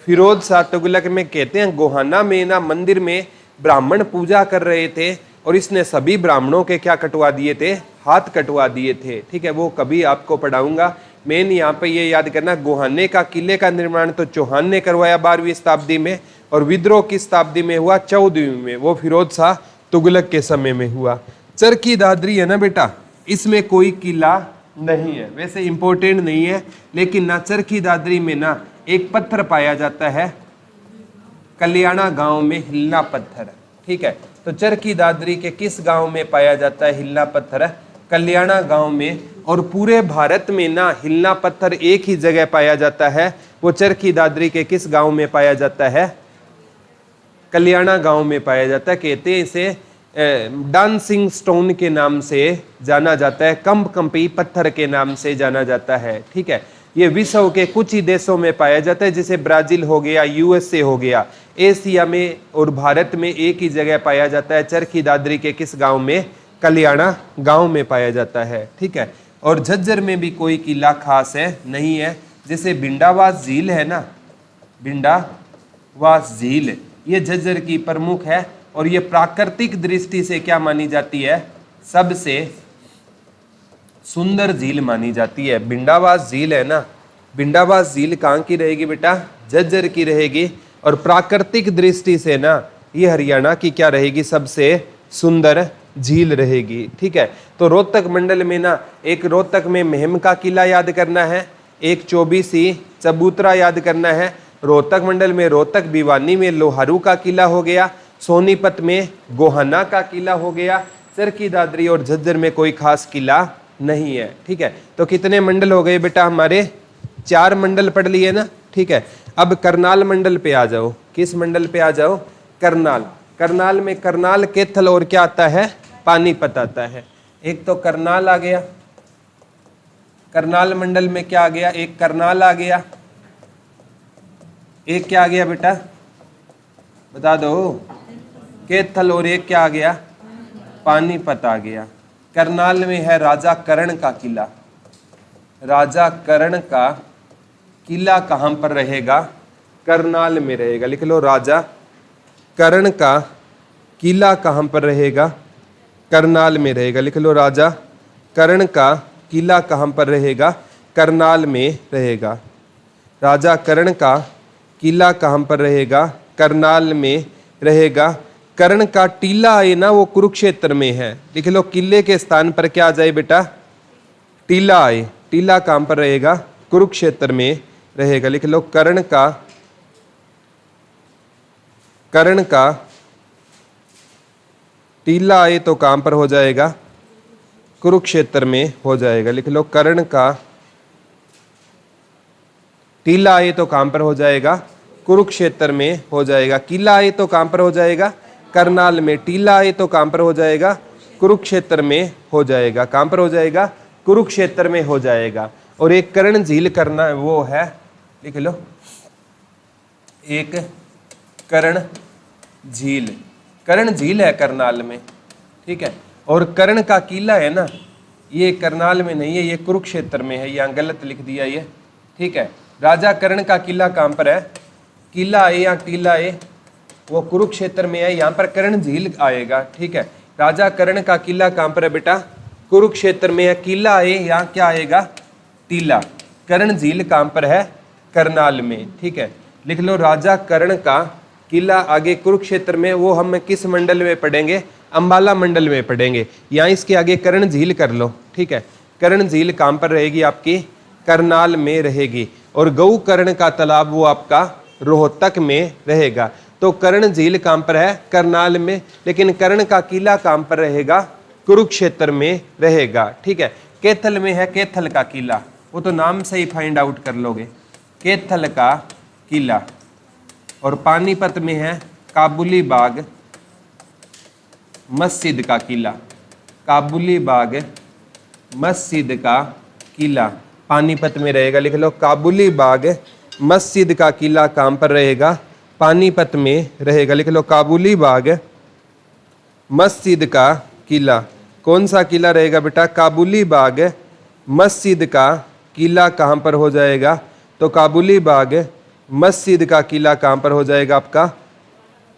फिरोज शाह तुगलक में। कहते हैं गोहाना में ना मंदिर में ब्राह्मण पूजा कर रहे थे और इसने सभी ब्राह्मणों के क्या कटवा दिए थे, हाथ कटवा दिए थे। ठीक है, वो कभी आपको पढ़ाऊंगा। मेन यहाँ पे ये याद करना, गोहाने का किले का निर्माण तो चौहान ने करवाया 12वीं शताब्दी में, और विद्रोह किस शताब्दी में हुआ, 14वीं में, वो फिरोज शाह तुगलक के समय में हुआ। चरखी दादरी है ना बेटा, इसमें कोई किला नहीं है, वैसे इंपॉर्टेंट नहीं है, लेकिन ना चरखी दादरी में ना एक पत्थर पाया जाता है, कल्याणा गांव में हिलना पत्थर। ठीक है, तो चरखी दादरी के किस गांव में पाया जाता है हिलना पत्थर, कल्याणा गांव में। और पूरे भारत में ना हिलना पत्थर एक ही जगह पाया जाता है, वो चरखी दादरी के किस गांव में पाया जाता है, कल्याणा गांव में पाया जाता है। कहते हैं इसे डांसिंग स्टोन के नाम से जाना जाता है, कंपकंपी पत्थर के नाम से जाना जाता है। ठीक है, ये विश्व के कुछ ही देशों में पाया जाता है, जैसे ब्राजील हो गया, यूएसए हो गया। एशिया में और भारत में एक ही जगह पाया जाता है, चरखी दादरी के किस गांव में, कल्याणा गांव में पाया जाता है। ठीक है, और झज्जर में भी कोई किला खास है नहीं है, जैसे भिंडावास झील है ना, भिंडावास झील ये झज्जर की प्रमुख है, और ये प्राकृतिक दृष्टि से क्या मानी जाती है, सबसे सुंदर झील मानी जाती है। भिंडावास झील है ना, भिंडावास झील कहाँ की रहेगी बेटा, झज्जर की रहेगी। और प्राकृतिक दृष्टि से ना ये हरियाणा की क्या रहेगी, सबसे सुंदर झील रहेगी। ठीक है, तो रोहतक मंडल में ना एक रोहतक में महम का किला याद करना है, एक 24 चबूतरा याद करना है। रोहतक मंडल में रोहतक भिवानी में लोहारू का किला हो गया, सोनीपत में गोहाना का किला हो गया, चरखी दादरी और झज्जर में कोई खास किला नहीं है। ठीक है, तो कितने मंडल हो गए बेटा हमारे, 4 मंडल पढ़ लिए ना। ठीक है, अब करनाल मंडल पे आ जाओ। किस मंडल पे आ जाओ, करनाल। करनाल में करनाल, कैथल और क्या आता है, पानीपत आता है। एक तो करनाल आ गया, करनाल मंडल में क्या आ गया, एक करनाल आ गया, एक क्या आ गया बेटा बता दो, कैथल, और एक क्या आ गया, पानीपत आ गया। करनाल में है राजा कर्ण का किला, राजा कर्ण का किला कहाँ पर रहेगा, करनाल में रहेगा। लिख लो, राजा कर्ण का किला कहाँ पर रहेगा, करनाल में रहेगा। लिख लो, राजा कर्ण का किला कहाँ पर रहेगा? करनाल में रहेगा। राजा कर्ण का किला कहाँ पर रहेगा? करनाल में रहेगा। कर्ण का टीला है ना, वो कुरुक्षेत्र में है। लिख लो, किले के स्थान पर क्या आ जाए बेटा? टीला है। टीला कहाँ पर रहेगा? कुरुक्षेत्र में रहेगा। लिख लो, कर्ण का टीला आए तो कहां पर हो जाएगा? कुरुक्षेत्र में हो जाएगा। लिख लो, कर्ण का टीला आए तो कहां पर हो जाएगा? कुरुक्षेत्र में हो जाएगा। किला आए तो कहां पर हो जाएगा? करनाल में। टीला आए तो कहां पर हो जाएगा? कुरुक्षेत्र में हो जाएगा। कहां पर हो जाएगा? कुरुक्षेत्र में हो जाएगा। और एक कर्ण झील करना वो है, लिख लो, एक कर्ण झील है करनाल में, ठीक है। और कर्ण का किला है ना, ये करनाल में नहीं है, ये कुरुक्षेत्र में है। यहाँ गलत लिख दिया ये, ठीक है। राजा कर्ण का किला कहाँ पर है? किला है या टीला है, वो कुरुक्षेत्र में है। यहाँ पर कर्ण झील आएगा, ठीक है। राजा कर्ण का किला कहाँ पर है बेटा? कुरुक्षेत्र में है। किला है, यहाँ क्या आएगा? टीला। कर्ण झील कहाँ पर है? करनाल में, ठीक है। लिख लो, राजा कर्ण का किला आगे कुरुक्षेत्र में, वो हम किस मंडल में पढ़ेंगे? अंबाला मंडल में पढ़ेंगे। यहाँ इसके आगे कर्ण झील कर लो, ठीक है। कर्ण झील कहाँ पर रहेगी आपकी? करनाल में रहेगी। और गऊ कर्ण का तालाब वो आपका रोहतक में रहेगा। तो कर्ण झील कहाँ पर है? करनाल में। लेकिन कर्ण का किला कहाँ पर रहेगा? कुरुक्षेत्र में रहेगा, ठीक है। कैथल में है कैथल का किला, वो तो नाम से ही फाइंड आउट कर लोगे, कैथल का किला। और पानीपत में है काबुली बाग मस्जिद का किला। काबुली बाग मस्जिद का किला पानीपत में रहेगा। लिख लो, काबुली बाग मस्जिद का किला कहाँ पर रहेगा? पानीपत में रहेगा। लिख लो, काबुली बाग मस्जिद का किला। कौन सा किला रहेगा बेटा? काबुली बाग मस्जिद का किला कहाँ पर हो जाएगा? तो काबुली बाग मस्जिद का किला कहाँ पर हो जाएगा आपका?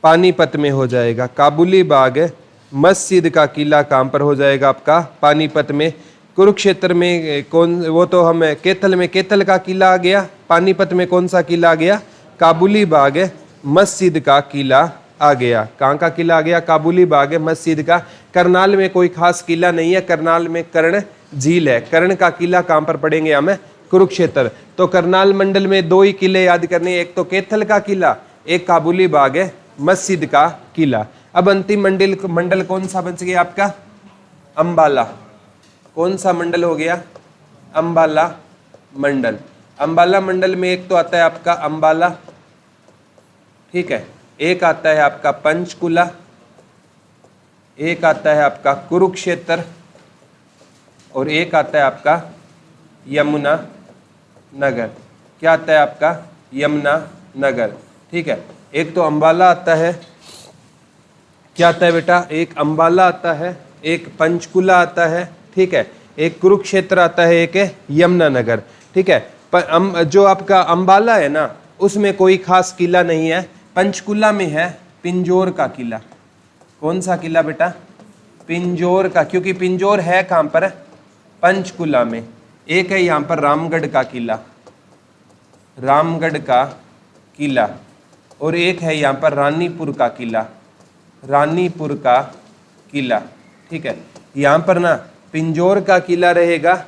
पानीपत में हो जाएगा। काबुली बाग मस्जिद का किला कहाँ पर हो जाएगा आपका? पानीपत में। कुरुक्षेत्र में कौन, वो तो हम कैथल में कैथल का किला आ गया। पानीपत में कौन सा किला आ गया? काबुली बाग मस्जिद का किला आ गया। कहाँ का किला आ गया? काबुली बाग मस्जिद का। करनाल में कोई खास किला नहीं है, करनाल में कर्ण झील है। कर्ण का किला कहाँ पर पढ़ेंगे हमें? कुरुक्षेत्र। तो करनाल मंडल में दो ही किले याद करने, एक तो कैथल का किला, एक काबुली बाग मस्जिद का किला। अब अंतिम मंडल कौन सा बच गया आपका? अंबाला। कौन सा मंडल हो गया? अंबाला मंडल। अंबाला मंडल में एक तो आता है आपका अंबाला, ठीक है। एक आता है आपका पंचकुला, एक आता है आपका कुरुक्षेत्र, और एक आता है आपका यमुना नगर। क्या आता है आपका? यमुना नगर, ठीक है। एक तो अंबाला आता है, क्या आता है बेटा? एक अंबाला आता है, एक पंचकुला आता है, ठीक है। एक कुरुक्षेत्र आता है, एक है यमुना नगर, ठीक है। पर जो आपका अंबाला है ना, उसमें कोई खास किला नहीं है। पंचकुला में है पिंजौर का किला। कौन सा किला बेटा? पिंजौर का, क्योंकि पिंजौर है कहाँ पर? पंचकुला में। एक है यहाँ पर रामगढ़ का किला, रामगढ़ का किला, और एक है यहाँ पर रानीपुर का किला, रानीपुर का किला, ठीक है। यहाँ पर ना पिंजौर का किला रहेगा,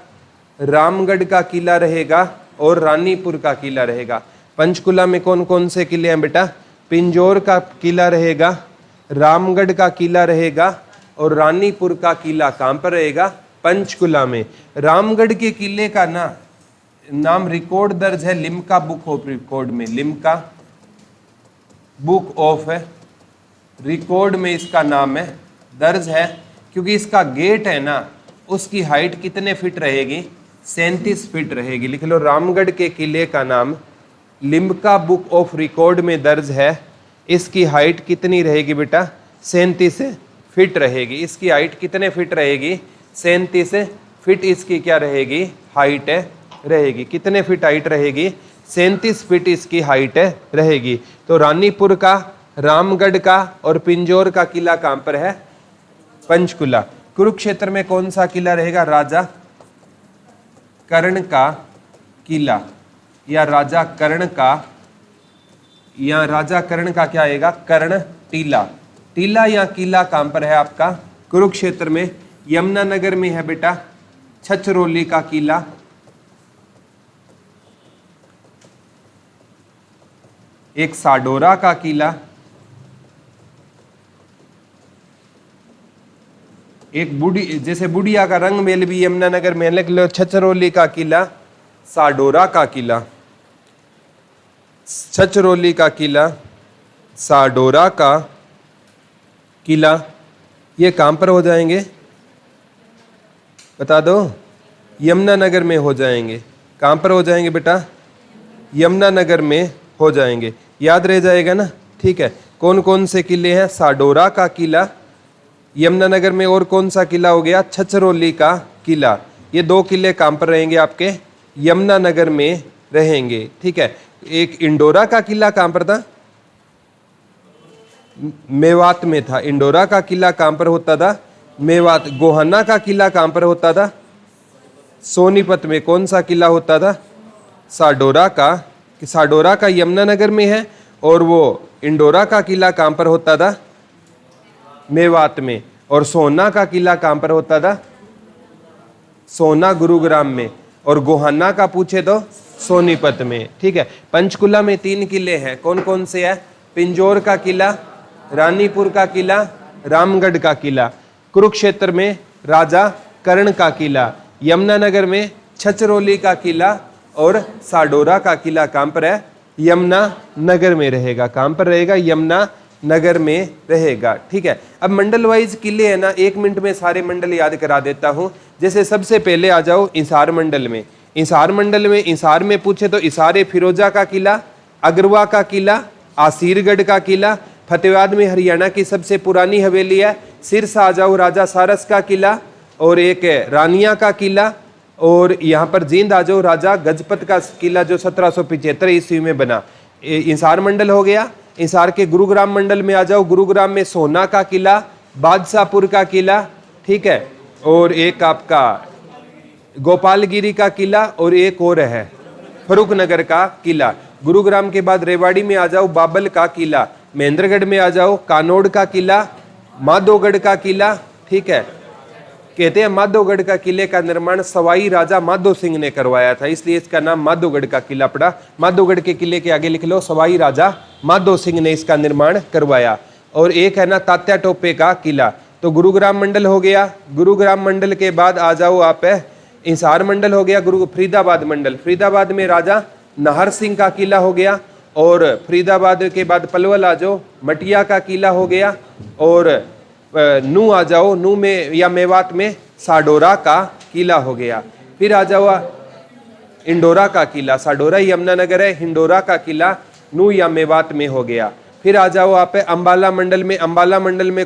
रामगढ़ का किला रहेगा, और रानीपुर का किला रहेगा। पंचकुला में कौन कौन से किले हैं बेटा? पिंजौर का किला रहेगा, रामगढ़ का किला रहेगा, और रानीपुर का किला कहाँ पर रहेगा? पंचकुला में। रामगढ़ के किले का नाम रिकॉर्ड दर्ज है लिम्का बुक ऑफ रिकॉर्ड में। लिम्का बुक ऑफ रिकॉर्ड में इसका नाम है दर्ज है, क्योंकि इसका गेट है ना, उसकी हाइट कितने फीट रहेगी? 37 फीट रहेगी। लिख लो, रामगढ़ के किले का नाम लिम्का बुक ऑफ रिकॉर्ड में दर्ज है। इसकी हाइट कितनी रहेगी बेटा? 37 फीट रहेगी। इसकी हाइट कितने फीट रहेगी? 37 फीट इसकी क्या रहेगी? हाइट रहेगी। कितने फीट हाइट रहेगी? 37 फीट इसकी हाइट रहेगी। तो रानीपुर का, रामगढ़ का और पिंजौर का किला कहाँ पर है? पंचकुला। कुरुक्षेत्र में कौन सा किला रहेगा? राजा कर्ण का किला, या राजा कर्ण का, या राजा कर्ण का क्या आएगा, कर्ण टीला। टीला या किला कहां पर है आपका, कुरुक्षेत्र में। यमुनानगर में है बेटा छछरौली का किला। एक साडोरा का किला, एक बुढ़ी, जैसे बुढ़िया का रंग मेल भी यमुनानगर में, लिख लो छछरौली का किला, साडोरा का किला। छछरौली का किला, साडोरा का किला, ये कहां पर हो जाएंगे बता दो, यमुनानगर में हो जाएंगे। कहां पर हो जाएंगे बेटा, यमुनानगर में हो जाएंगे, याद रह जाएगा ना, ठीक है। कौन कौन से किले हैं, साडोरा का किला यमुनानगर में, और कौन सा किला हो गया, छछरौली का किला। ये दो किले कहां पर रहेंगे आपके, यमुनानगर में रहेंगे, ठीक है। एक इंडोरा का किला कहां पर था, मेवात में था। इंडोरा का किला कहां पर होता था, मेवात। गोहाना का किला कहां पर होता था, सोनीपत में। कौन सा किला होता था, साडोरा का। साडोरा का यमुनानगर में है, और वो इंडोरा का किला कहां पर होता था, मेवात में। और सोना का किला कहां पर होता था, सोना गुरुग्राम में। और गोहाना का पूछे तो सोनीपत में, ठीक है। पंचकुला में 3 किले हैं, कौन कौन से है, पिंजौर का किला, रानीपुर का किला, रामगढ़ का किला। कुरुक्षेत्र में राजा कर्ण का किला, यमुनानगर में छछरौली का किला, और साडोरा का किला कहां पर है, यमुनानगर में रहेगा। कहां पर रहेगा, यमुनानगर में रहेगा, ठीक है। अब मंडल वाइज किले है ना, 1 मिनट में सारे मंडल याद करा देता हूं। जैसे सबसे पहले आ जाओ इंसार मंडल में। इंसार मंडल में, इंसार में पूछे तो इसारे फिरोजा का किला, अगरवा का किला, आसीरगढ़ का किला। फतेहाबाद में हरियाणा की सबसे पुरानी हवेली है। सिरसा आ जाओ, राजा सारस का किला, और एक रानिया का किला। और यहाँ पर जींद आ जाओ, राजा गजपत का किला, जो 1775 ईस्वी में बना। इंसार मंडल हो गया। इंसार के गुरुग्राम मंडल में आ जाओ, गुरुग्राम में सोना का किला, बादशाहपुर का किला, ठीक है। और एक आपका गोपालगिरी का किला, और एक और है फरुखनगर का किला। गुरुग्राम के बाद रेवाड़ी में आ जाओ, बाबल का किला। महेंद्रगढ़ में आ जाओ, कानोड़ का किला, माधोगढ़ का किला, ठीक है। कहते हैं माधोगढ़ का किले का निर्माण सवाई राजा माधो सिंह ने करवाया था, इसलिए इसका नाम माधोगढ़ का किला पड़ा। माधोगढ़ के किले के आगे लिख लो, सवाई राजा माधो सिंह ने इसका निर्माण करवाया। और एक है ना तात्या टोपे का किला। तो गुरुग्राम मंडल हो गया। गुरुग्राम मंडल के बाद आ जाओ आप, इंसार मंडल हो गया। फरीदाबाद मंडल, फरीदाबाद में राजा नाहर सिंह का किला हो गया। और फरीदाबाद के बाद पलवल आ जाओ, मटिया का किला हो गया। और नू आ जाओ, नू में या मेवात में साडोरा का किला हो गया। फिर आ जाओ इंडोरा का किला, साडोरा यमुनानगर है, हिंडोरा का किला नू या मेवात में हो गया। फिर आ जाओ आप अंबाला मंडल में। अंबाला मंडल में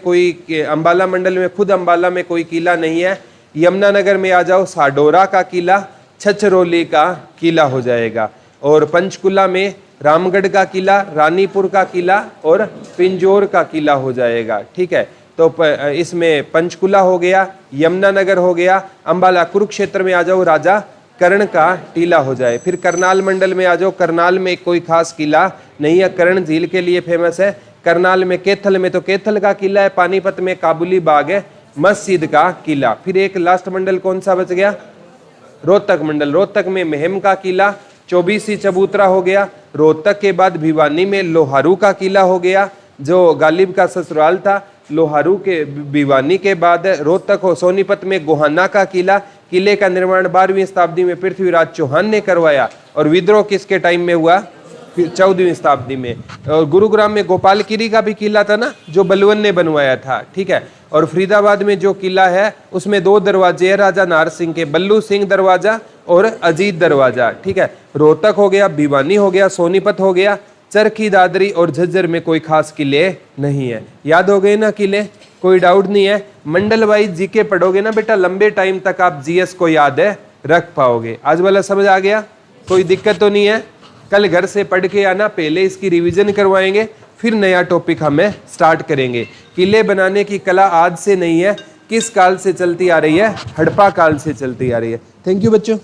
खुद अंबाला में कोई किला नहीं है। यमुनानगर में आ जाओ, साडोरा का किला, छछरौली का किला हो जाएगा। और पंचकुला में रामगढ़ का किला, रानीपुर का किला, और पिंजौर का किला हो जाएगा, ठीक है। तो इसमें पंचकुला हो गया, यमुनानगर हो गया, अंबाला। कुरुक्षेत्र में आ जाओ, राजा कर्ण का टीला हो जाए। फिर करनाल मंडल में आ जाओ, करनाल में कोई खास किला नहीं है, कर्ण झील के लिए फेमस है। करनाल में कैथल में तो कैथल का किला है, पानीपत में काबुली बाग है, मस्जिद का किला। फिर एक लास्ट मंडल कौन सा बच गया, रोहतक मंडल। रोहतक में महम का किला, 24 चबूतरा हो गया। रोहतक के बाद भिवानी में लोहारू का किला हो गया, जो गालिब का ससुराल था। लोहारू के भिवानी के बाद रोहतक हो। सोनीपत में गोहाना का किला, किले का निर्माण 12वीं शताब्दी में पृथ्वीराज चौहान ने करवाया। और विद्रोह किसके टाइम में हुआ, 14वीं शताब्दी में। और गुरुग्राम में गोपालगिरी का भी किला था ना, जो बलवन ने बनवाया था, ठीक है। और फरीदाबाद में जो किला है उसमें 2 दरवाजे हैं राजा नाहर सिंह के, बल्लू सिंह दरवाजा और अजीत दरवाजा, ठीक है। रोहतक हो गया, भिवानी हो गया, सोनीपत हो गया, चरखी दादरी और झज्जर में कोई खास किले नहीं है। याद हो गए ना किले, कोई डाउट नहीं है। मंडल वाइज जीके पढ़ोगे ना बेटा, लंबे टाइम तक आप जीएस को याद है रख पाओगे। आज वाला समझ आ गया, कोई दिक्कत तो नहीं है। कल घर से पढ़ के आना, पहले इसकी रिवीजन करवाएंगे, फिर नया टॉपिक हमें स्टार्ट करेंगे। किले बनाने की कला आज से नहीं है, किस काल से चलती आ रही है, हड़प्पा काल से चलती आ रही है। थैंक यू बच्चों।